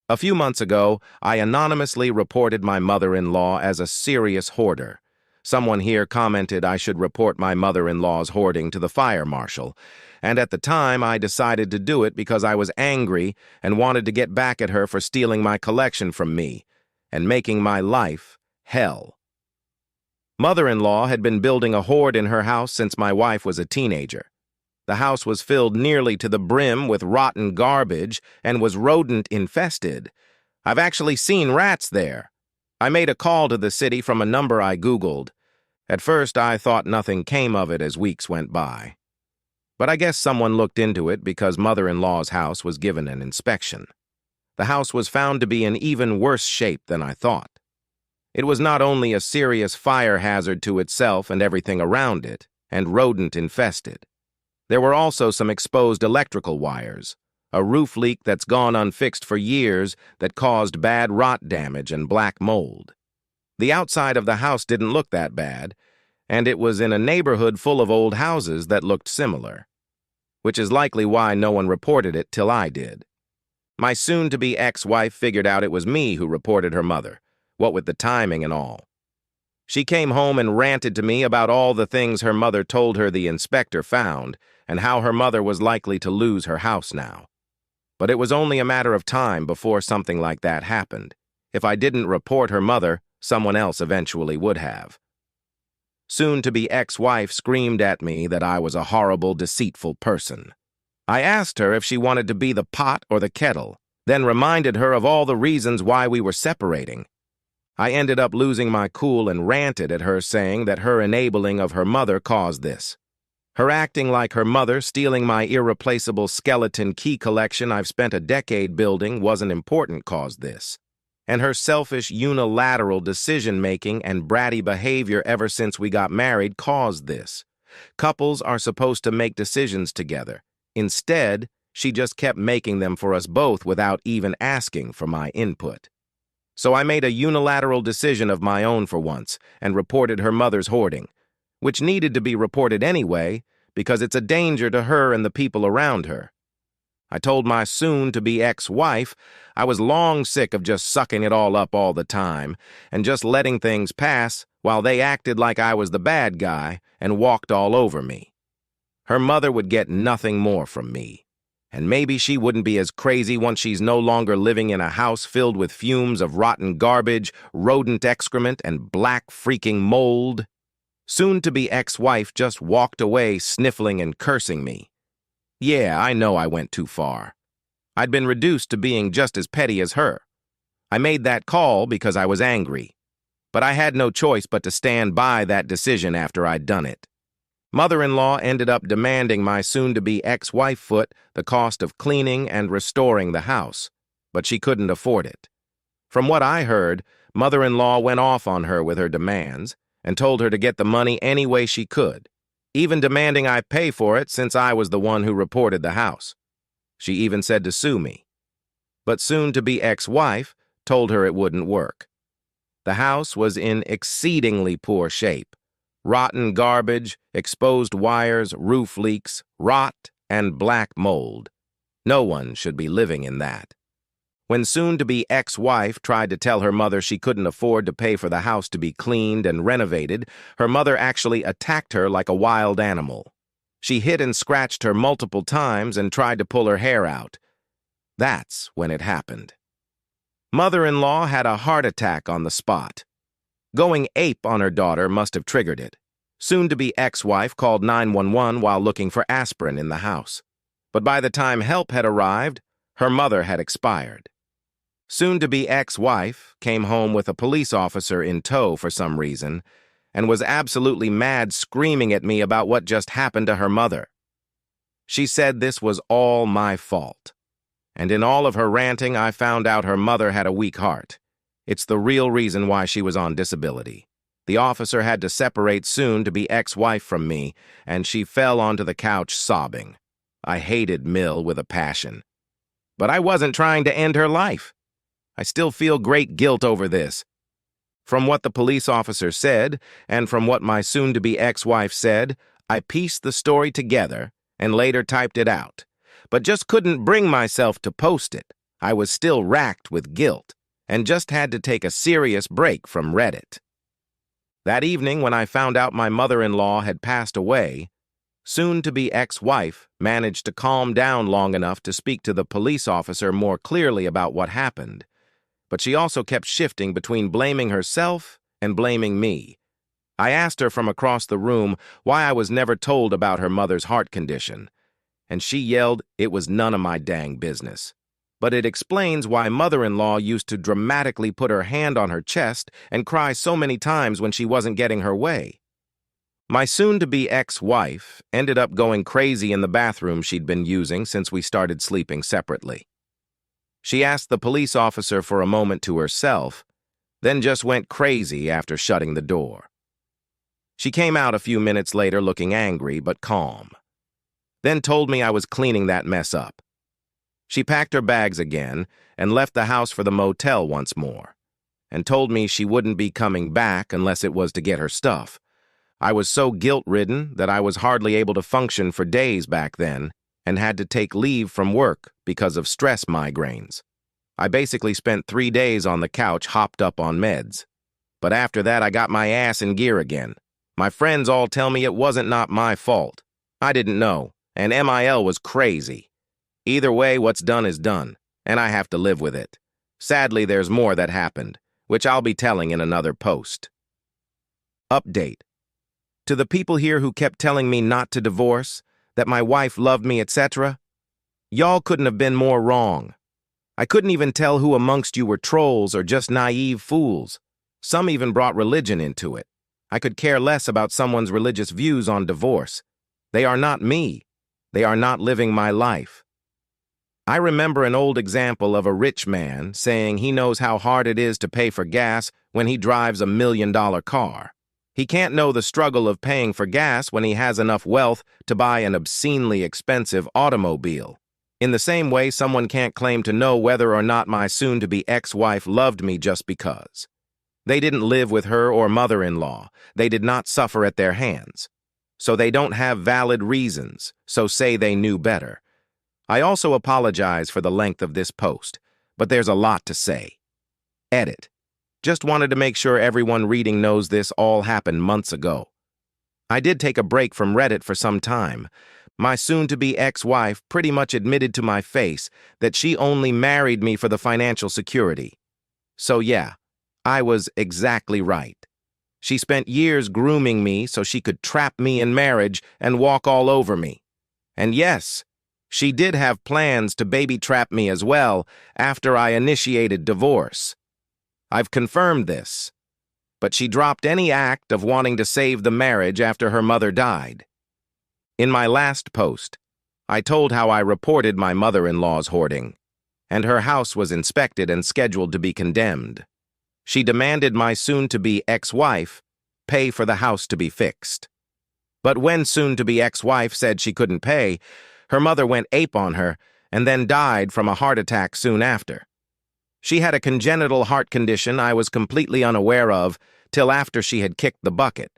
A few months ago, I anonymously reported my mother-in-law as a serious hoarder. Someone here commented I should report my mother-in-law's hoarding to the fire marshal, and at the time I decided to do it because I was angry and wanted to get back at her for stealing my collection from me and making my life hell. Mother-in-law had been building a hoard in her house since my wife was a teenager. The house was filled nearly to the brim with rotten garbage and was rodent-infested. I've actually seen rats there. I made a call to the city from a number I Googled. At first, I thought nothing came of it as weeks went by. But I guess someone looked into it because mother-in-law's house was given an inspection. The house was found to be in even worse shape than I thought. It was not only a serious fire hazard to itself and everything around it, and rodent-infested. There were also some exposed electrical wires, a roof leak that's gone unfixed for years that caused bad rot damage and black mold. The outside of the house didn't look that bad, and it was in a neighborhood full of old houses that looked similar, which is likely why no one reported it till I did. My soon-to-be ex-wife figured out it was me who reported her mother, what with the timing and all. She came home and ranted to me about all the things her mother told her the inspector found, and how her mother was likely to lose her house now. But it was only a matter of time before something like that happened. If I didn't report her mother, someone else eventually would have. Soon-to-be ex-wife screamed at me that I was a horrible, deceitful person. I asked her if she wanted to be the pot or the kettle, then reminded her of all the reasons why we were separating. I ended up losing my cool and ranted at her, saying that her enabling of her mother caused this. Her acting like her mother, stealing my irreplaceable skeleton key collection I've spent a decade building, wasn't important, caused this. And her selfish, unilateral decision-making and bratty behavior ever since we got married caused this. Couples are supposed to make decisions together. Instead, she just kept making them for us both without even asking for my input. So I made a unilateral decision of my own for once and reported her mother's hoarding, which needed to be reported anyway because it's a danger to her and the people around her. I told my soon-to-be ex-wife I was long sick of just sucking it all up all the time and just letting things pass while they acted like I was the bad guy and walked all over me. Her mother would get nothing more from me. And maybe she wouldn't be as crazy once she's no longer living in a house filled with fumes of rotten garbage, rodent excrement, and black freaking mold. Soon-to-be ex-wife just walked away sniffling and cursing me. Yeah, I know I went too far. I'd been reduced to being just as petty as her. I made that call because I was angry. But I had no choice but to stand by that decision after I'd done it. Mother-in-law ended up demanding my soon-to-be ex-wife foot the cost of cleaning and restoring the house, but she couldn't afford it. From what I heard, mother-in-law went off on her with her demands and told her to get the money any way she could, even demanding I pay for it since I was the one who reported the house. She even said to sue me. But soon-to-be ex-wife told her it wouldn't work. The house was in exceedingly poor shape. Rotten garbage, exposed wires, roof leaks, rot, and black mold. No one should be living in that. When soon-to-be ex-wife tried to tell her mother she couldn't afford to pay for the house to be cleaned and renovated, her mother actually attacked her like a wild animal. She hit and scratched her multiple times and tried to pull her hair out. That's when it happened. Mother-in-law had a heart attack on the spot. Going ape on her daughter must have triggered it. Soon-to-be ex-wife called 911 while looking for aspirin in the house. But by the time help had arrived, her mother had expired. Soon-to-be ex-wife came home with a police officer in tow for some reason and was absolutely mad, screaming at me about what just happened to her mother. She said this was all my fault. And in all of her ranting, I found out her mother had a weak heart. It's the real reason why she was on disability. The officer had to separate soon-to-be ex-wife from me, and she fell onto the couch sobbing. I hated Mill with a passion. But I wasn't trying to end her life. I still feel great guilt over this. From what the police officer said, and from what my soon-to-be ex-wife said, I pieced the story together and later typed it out, but just couldn't bring myself to post it. I was still racked with guilt, and just had to take a serious break from Reddit. That evening, when I found out my mother-in-law had passed away, soon-to-be ex-wife managed to calm down long enough to speak to the police officer more clearly about what happened. But she also kept shifting between blaming herself and blaming me. I asked her from across the room why I was never told about her mother's heart condition, and she yelled it was none of my dang business. But it explains why mother-in-law used to dramatically put her hand on her chest and cry so many times when she wasn't getting her way. My soon-to-be ex-wife ended up going crazy in the bathroom she'd been using since we started sleeping separately. She asked the police officer for a moment to herself, then just went crazy after shutting the door. She came out a few minutes later looking angry but calm, then told me I was cleaning that mess up. She packed her bags again and left the house for the motel once more, and told me she wouldn't be coming back unless it was to get her stuff. I was so guilt-ridden that I was hardly able to function for days back then and had to take leave from work because of stress migraines. I basically spent 3 days on the couch hopped up on meds. But after that, I got my ass in gear again. My friends all tell me it wasn't not my fault. I didn't know, and MIL was crazy. Either way, what's done is done, and I have to live with it. Sadly, there's more that happened, which I'll be telling in another post. Update. To the people here who kept telling me not to divorce, that my wife loved me, etc., y'all couldn't have been more wrong. I couldn't even tell who amongst you were trolls or just naive fools. Some even brought religion into it. I could care less about someone's religious views on divorce. They are not me. They are not living my life. I remember an old example of a rich man saying he knows how hard it is to pay for gas when he drives $1 million car. He can't know the struggle of paying for gas when he has enough wealth to buy an obscenely expensive automobile. In the same way, someone can't claim to know whether or not my soon-to-be ex-wife loved me just because. They didn't live with her or mother-in-law. They did not suffer at their hands. So they don't have valid reasons, so say they knew better. I also apologize for the length of this post, but there's a lot to say. Edit. Just wanted to make sure everyone reading knows this all happened months ago. I did take a break from Reddit for some time. My soon-to-be ex-wife pretty much admitted to my face that she only married me for the financial security. So yeah, I was exactly right. She spent years grooming me so she could trap me in marriage and walk all over me. And yes, she did have plans to baby trap me as well after I initiated divorce. I've confirmed this, but she dropped any act of wanting to save the marriage after her mother died. In my last post, I told how I reported my mother-in-law's hoarding, and her house was inspected and scheduled to be condemned. She demanded my soon-to-be ex-wife pay for the house to be fixed. But when soon-to-be ex-wife said she couldn't pay, her mother went ape on her and then died from a heart attack soon after. She had a congenital heart condition I was completely unaware of till after she had kicked the bucket.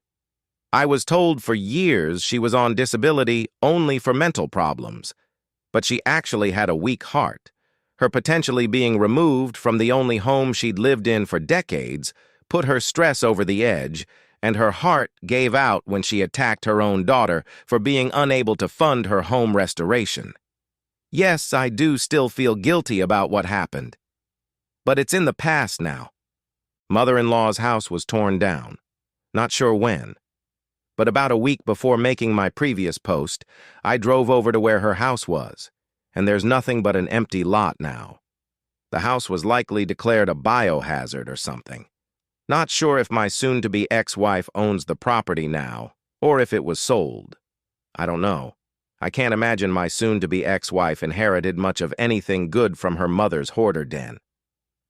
I was told for years she was on disability only for mental problems, but she actually had a weak heart. Her potentially being removed from the only home she'd lived in for decades put her stress over the edge, and her heart gave out when she attacked her own daughter for being unable to fund her home restoration. Yes, I do still feel guilty about what happened. But it's in the past now. Mother-in-law's house was torn down. Not sure when. But about a week before making my previous post, I drove over to where her house was, and there's nothing but an empty lot now. The house was likely declared a biohazard or something. Not sure if my soon-to-be ex-wife owns the property now, or if it was sold. I don't know. I can't imagine my soon-to-be ex-wife inherited much of anything good from her mother's hoarder den.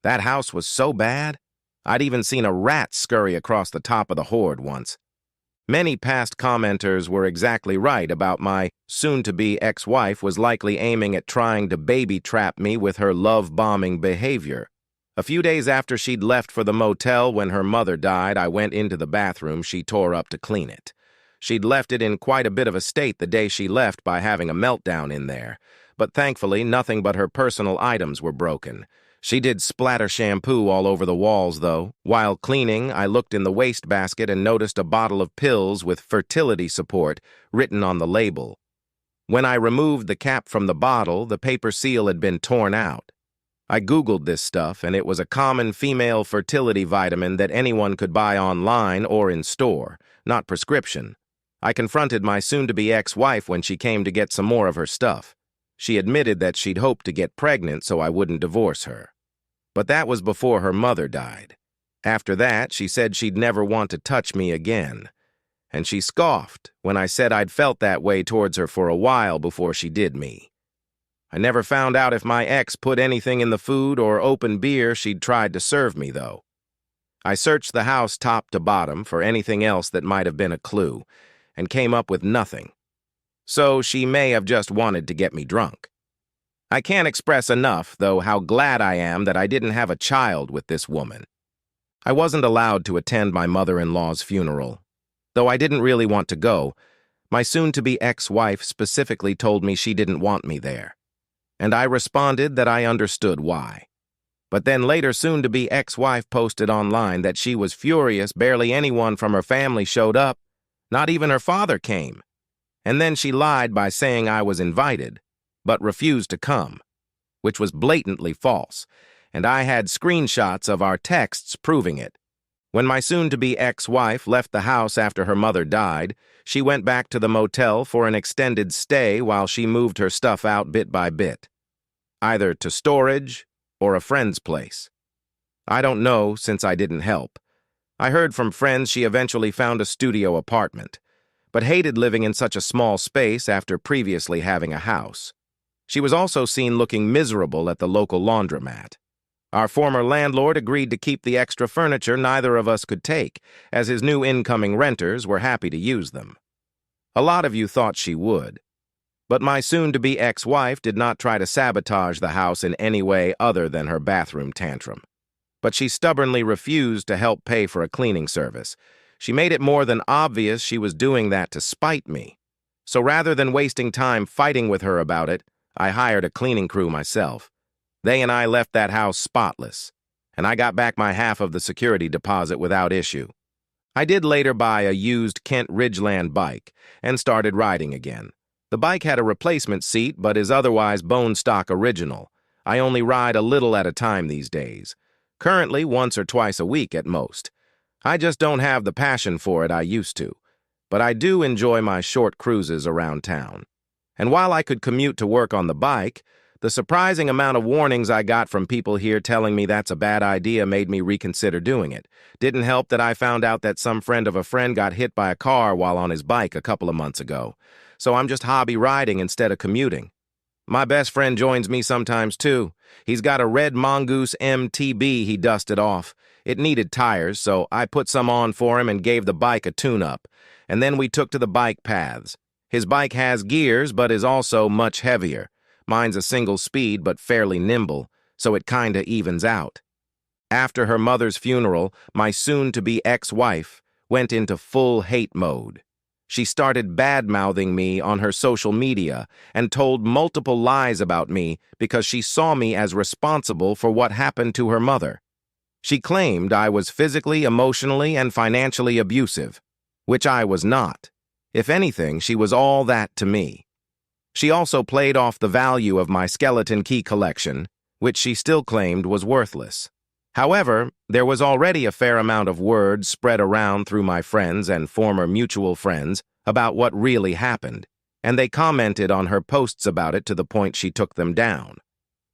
That house was so bad, I'd even seen a rat scurry across the top of the hoard once. Many past commenters were exactly right about my soon-to-be ex-wife was likely aiming at trying to baby-trap me with her love-bombing behavior. A few days after she'd left for the motel when her mother died, I went into the bathroom she tore up to clean it. She'd left it in quite a bit of a state the day she left by having a meltdown in there, but thankfully nothing but her personal items were broken. She did splatter shampoo all over the walls, though. While cleaning, I looked in the wastebasket and noticed a bottle of pills with fertility support written on the label. When I removed the cap from the bottle, the paper seal had been torn out. I Googled this stuff, and it was a common female fertility vitamin that anyone could buy online or in store, not prescription. I confronted my soon-to-be ex-wife when she came to get some more of her stuff. She admitted that she'd hoped to get pregnant so I wouldn't divorce her. But that was before her mother died. After that, she said she'd never want to touch me again. And she scoffed when I said I'd felt that way towards her for a while before she did me. I never found out if my ex put anything in the food or open beer she'd tried to serve me, though. I searched the house top to bottom for anything else that might have been a clue, and came up with nothing. So she may have just wanted to get me drunk. I can't express enough, though, how glad I am that I didn't have a child with this woman. I wasn't allowed to attend my mother-in-law's funeral. Though I didn't really want to go, my soon-to-be ex-wife specifically told me she didn't want me there. And I responded that I understood why. But then later soon-to-be ex-wife posted online that she was furious barely anyone from her family showed up. Not even her father came. And then she lied by saying I was invited. but refused to come, which was blatantly false, and I had screenshots of our texts proving it. When my soon-to-be ex-wife left the house after her mother died, she went back to the motel for an extended stay while she moved her stuff out bit by bit, either to storage or a friend's place. I don't know, since I didn't help. I heard from friends she eventually found a studio apartment, but hated living in such a small space after previously having a house. She was also seen looking miserable at the local laundromat. Our former landlord agreed to keep the extra furniture neither of us could take, as his new incoming renters were happy to use them. A lot of you thought she would, but my soon-to-be ex-wife did not try to sabotage the house in any way other than her bathroom tantrum. But she stubbornly refused to help pay for a cleaning service. She made it more than obvious she was doing that to spite me. So rather than wasting time fighting with her about it, I hired a cleaning crew myself. They and I left that house spotless, and I got back my half of the security deposit without issue. I did later buy a used Kent Ridgeland bike and started riding again. The bike had a replacement seat but is otherwise bone stock original. I only ride a little at a time these days. Currently, once or twice a week at most. I just don't have the passion for it I used to, but I do enjoy my short cruises around town. And while I could commute to work on the bike, the surprising amount of warnings I got from people here telling me that's a bad idea made me reconsider doing it. Didn't help that I found out that some friend of a friend got hit by a car while on his bike a couple of months ago, so I'm just hobby riding instead of commuting. My best friend joins me sometimes too. He's got a red Mongoose MTB he dusted off. It needed tires, so I put some on for him and gave the bike a tune-up, and then we took to the bike paths. His bike has gears but is also much heavier. Mine's a single speed but fairly nimble, so it kinda evens out. After her mother's funeral, my soon-to-be ex-wife went into full hate mode. She started bad-mouthing me on her social media and told multiple lies about me because she saw me as responsible for what happened to her mother. She claimed I was physically, emotionally, and financially abusive, which I was not. If anything, she was all that to me. She also played off the value of my skeleton key collection, which she still claimed was worthless. However, there was already a fair amount of word spread around through my friends and former mutual friends about what really happened, and they commented on her posts about it to the point she took them down.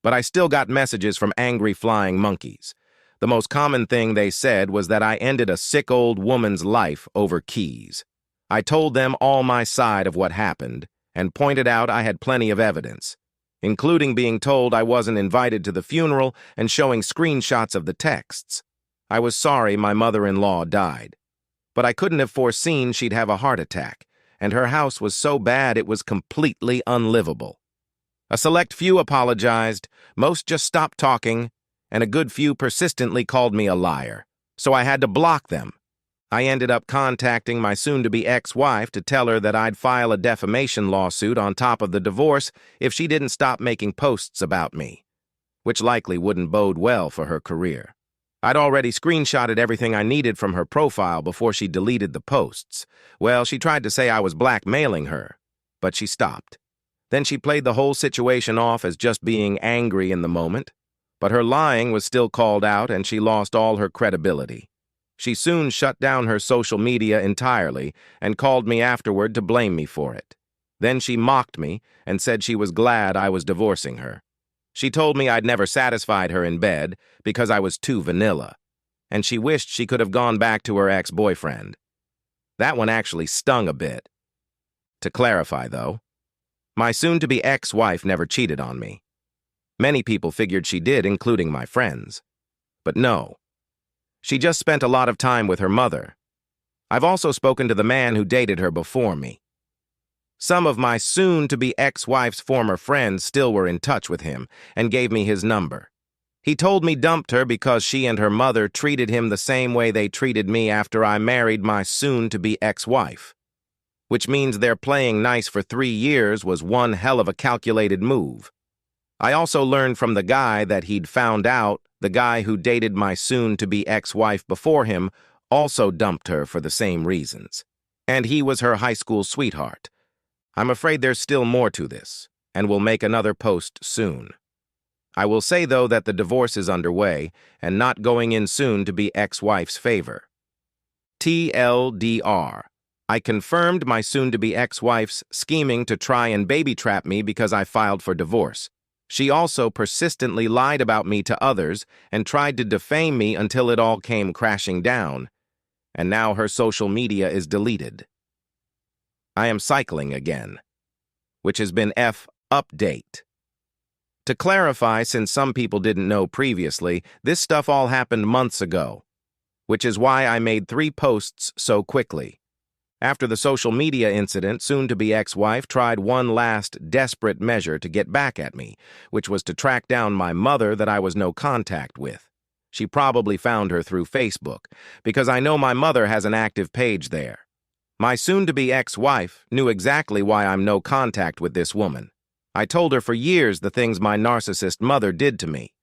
But I still got messages from angry flying monkeys. The most common thing they said was that I ended a sick old woman's life over keys. I told them all my side of what happened, and pointed out I had plenty of evidence, including being told I wasn't invited to the funeral and showing screenshots of the texts. I was sorry my mother-in-law died, but I couldn't have foreseen she'd have a heart attack, and her house was so bad it was completely unlivable. A select few apologized, most just stopped talking, and a good few persistently called me a liar, so I had to block them. I ended up contacting my soon-to-be ex-wife to tell her that I'd file a defamation lawsuit on top of the divorce if she didn't stop making posts about me, which likely wouldn't bode well for her career. I'd already screenshotted everything I needed from her profile before she deleted the posts. Well, she tried to say I was blackmailing her, but she stopped. Then she played the whole situation off as just being angry in the moment, but her lying was still called out and she lost all her credibility. She soon shut down her social media entirely and called me afterward to blame me for it. Then she mocked me and said she was glad I was divorcing her. She told me I'd never satisfied her in bed because I was too vanilla, and she wished she could have gone back to her ex-boyfriend. That one actually stung a bit. To clarify, though, my soon-to-be ex-wife never cheated on me. Many people figured she did, including my friends. But no. She just spent a lot of time with her mother. I've also spoken to the man who dated her before me. Some of my soon-to-be ex-wife's former friends still were in touch with him and gave me his number. He told me dumped her because she and her mother treated him the same way they treated me after I married my soon-to-be ex-wife, which means their playing nice for 3 years was one hell of a calculated move. I also learned from the guy that he'd found out the guy who dated my soon-to-be ex-wife before him also dumped her for the same reasons. And he was her high school sweetheart. I'm afraid there's still more to this, and will make another post soon. I will say, though, that the divorce is underway and not going in soon to be ex-wife's favor. TLDR. I confirmed my soon-to-be ex-wife's scheming to try and baby-trap me because I filed for divorce. She also persistently lied about me to others and tried to defame me until it all came crashing down. And now her social media is deleted. I am cycling again, which has been update. To clarify, since some people didn't know previously, this stuff all happened months ago, which is why I made 3 posts so quickly. After the social media incident, soon-to-be ex-wife tried one last desperate measure to get back at me, which was to track down my mother that I was no contact with. She probably found her through Facebook, because I know my mother has an active page there. My soon-to-be ex-wife knew exactly why I'm no contact with this woman. I told her for years the things my narcissist mother did to me.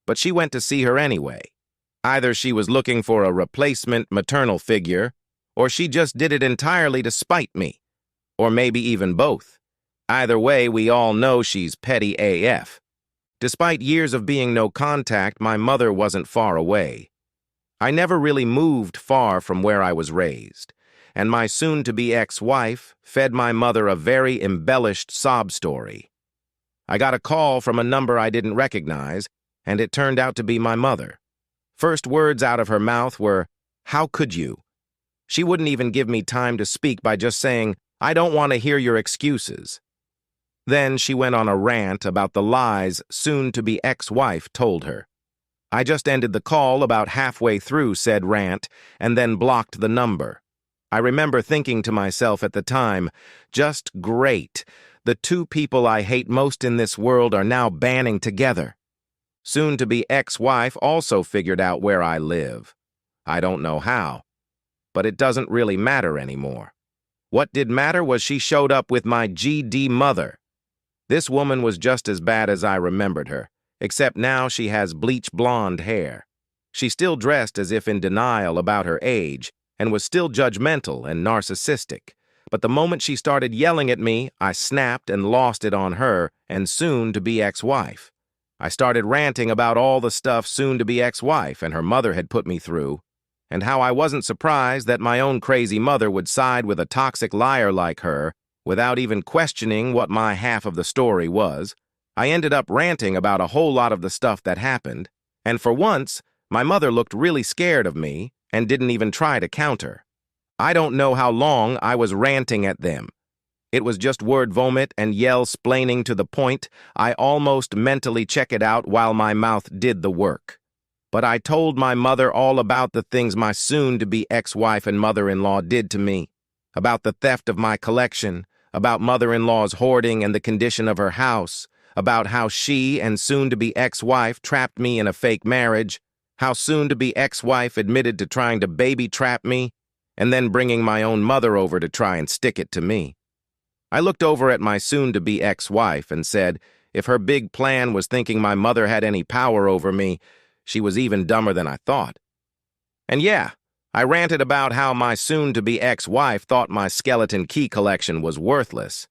But she went to see her anyway. Either she was looking for a replacement maternal figure, or she just did it entirely to spite me. Or maybe even both. Either way, we all know she's petty AF. Despite years of being no contact, my mother wasn't far away. I never really moved far from where I was raised, and my soon-to-be ex-wife fed my mother a very embellished sob story. I got a call from a number I didn't recognize, and it turned out to be my mother. First words out of her mouth were, "How could you?" She wouldn't even give me time to speak by just saying, "I don't want to hear your excuses." Then she went on a rant about the lies soon-to-be ex-wife told her. I just ended the call about halfway through said rant and then blocked the number. I remember thinking to myself at the time, just great. The 2 people I hate most in this world are now banding together. Soon-to-be ex-wife also figured out where I live. I don't know how, but it doesn't really matter anymore. What did matter was she showed up with my GD mother. This woman was just as bad as I remembered her, except now she has bleach blonde hair. She still dressed as if in denial about her age and was still judgmental and narcissistic. But the moment she started yelling at me, I snapped and lost it on her and soon-to-be ex-wife. I started ranting about all the stuff soon-to-be ex-wife and her mother had put me through, and how I wasn't surprised that my own crazy mother would side with a toxic liar like her without even questioning what my half of the story was. I ended up ranting about a whole lot of the stuff that happened, and for once, my mother looked really scared of me and didn't even try to counter. I don't know how long I was ranting at them. It was just word vomit and yell-splaining to the point I almost mentally check it out while my mouth did the work. But I told my mother all about the things my soon-to-be ex-wife and mother-in-law did to me, about the theft of my collection, about mother-in-law's hoarding and the condition of her house, about how she and soon-to-be ex-wife trapped me in a fake marriage, how soon-to-be ex-wife admitted to trying to baby-trap me, and then bringing my own mother over to try and stick it to me. I looked over at my soon-to-be ex-wife and said, if her big plan was thinking my mother had any power over me, she was even dumber than I thought. And yeah, I ranted about how my soon-to-be ex-wife thought my skeleton key collection was worthless,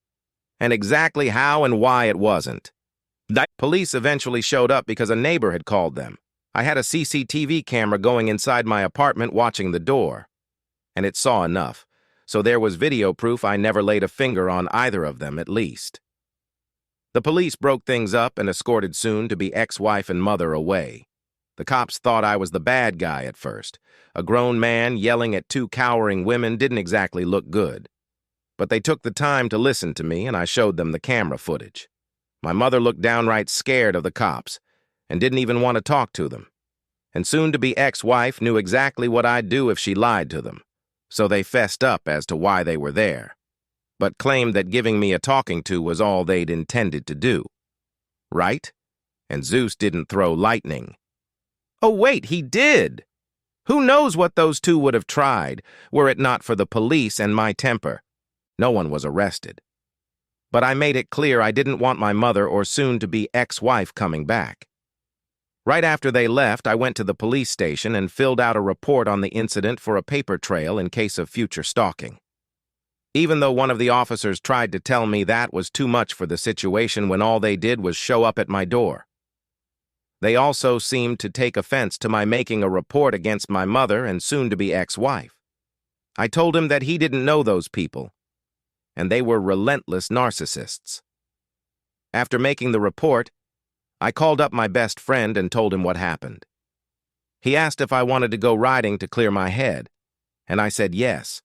and exactly how and why it wasn't. Police eventually showed up because a neighbor had called them. I had a CCTV camera going inside my apartment watching the door, and it saw enough. So there was video proof I never laid a finger on either of them, at least. The police broke things up and escorted soon-to-be ex-wife and mother away. The cops thought I was the bad guy at first. A grown man yelling at 2 cowering women didn't exactly look good. But they took the time to listen to me, and I showed them the camera footage. My mother looked downright scared of the cops and didn't even want to talk to them. And soon-to-be ex-wife knew exactly what I'd do if she lied to them. So they fessed up as to why they were there, but claimed that giving me a talking to was all they'd intended to do. Right? And Zeus didn't throw lightning. Oh wait, he did! Who knows what those 2 would have tried, were it not for the police and my temper. No one was arrested. But I made it clear I didn't want my mother or soon-to-be ex-wife coming back. Right after they left, I went to the police station and filled out a report on the incident for a paper trail in case of future stalking. even though one of the officers tried to tell me that was too much for the situation when all they did was show up at my door. They also seemed to take offense to my making a report against my mother and soon-to-be ex-wife. I told him that he didn't know those people, and they were relentless narcissists. After making the report, I called up my best friend and told him what happened. He asked if I wanted to go riding to clear my head, and I said yes,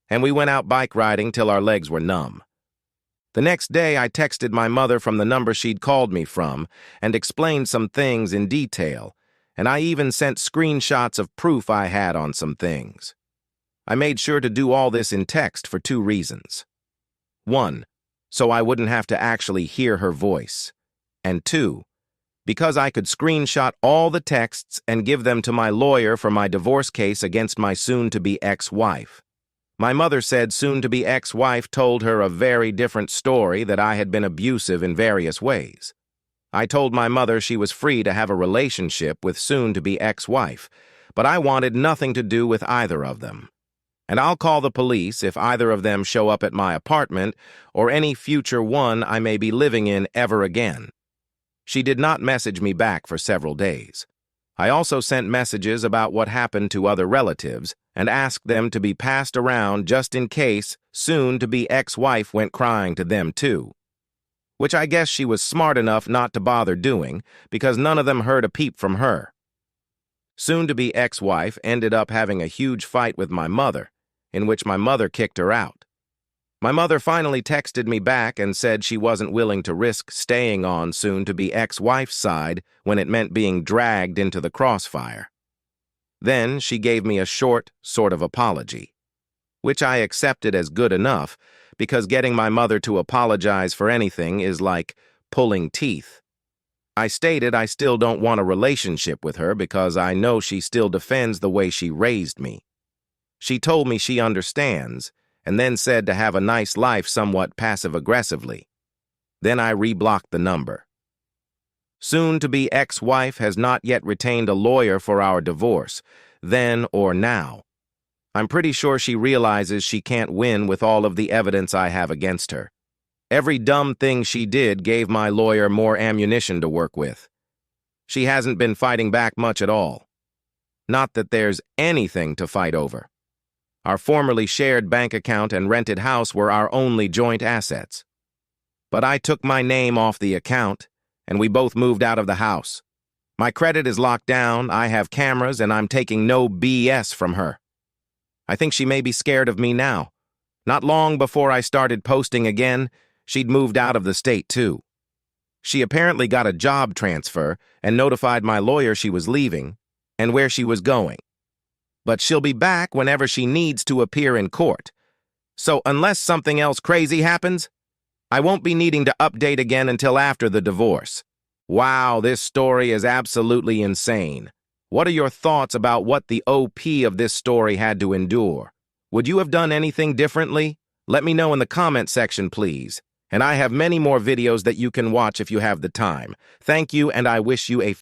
and we went out bike riding till our legs were numb. The next day, I texted my mother from the number she'd called me from and explained some things in detail, and I even sent screenshots of proof I had on some things. I made sure to do all this in text for 2 reasons. 1, so I wouldn't have to actually hear her voice, and 2, because I could screenshot all the texts and give them to my lawyer for my divorce case against my soon-to-be ex-wife. My mother said soon-to-be ex-wife told her a very different story, that I had been abusive in various ways. I told my mother she was free to have a relationship with soon-to-be ex-wife, but I wanted nothing to do with either of them. And I'll call the police if either of them show up at my apartment or any future one I may be living in ever again. She did not message me back for several days. I also sent messages about what happened to other relatives and asked them to be passed around just in case soon-to-be ex-wife went crying to them too. Which I guess she was smart enough not to bother doing, because none of them heard a peep from her. Soon-to-be ex-wife ended up having a huge fight with my mother, in which my mother kicked her out. My mother finally texted me back and said she wasn't willing to risk staying on soon-to-be ex-wife's side when it meant being dragged into the crossfire. Then she gave me a short sort of apology, which I accepted as good enough, because getting my mother to apologize for anything is like pulling teeth. I stated I still don't want a relationship with her because I know she still defends the way she raised me. She told me she understands, and then said to have a nice life somewhat passive-aggressively. Then I reblocked the number. Soon-to-be ex-wife has not yet retained a lawyer for our divorce, then or now. I'm pretty sure she realizes she can't win with all of the evidence I have against her. Every dumb thing she did gave my lawyer more ammunition to work with. She hasn't been fighting back much at all. Not that there's anything to fight over. Our formerly shared bank account and rented house were our only joint assets. But I took my name off the account, and we both moved out of the house. My credit is locked down, I have cameras, and I'm taking no BS from her. I think she may be scared of me now. Not long before I started posting again, she'd moved out of the state too. She apparently got a job transfer and notified my lawyer she was leaving and where she was going. But she'll be back whenever she needs to appear in court. So unless something else crazy happens, I won't be needing to update again until after the divorce. Wow, this story is absolutely insane. What are your thoughts about what the OP of this story had to endure? Would you have done anything differently? Let me know in the comment section, please. And I have many more videos that you can watch if you have the time. Thank you, and I wish you a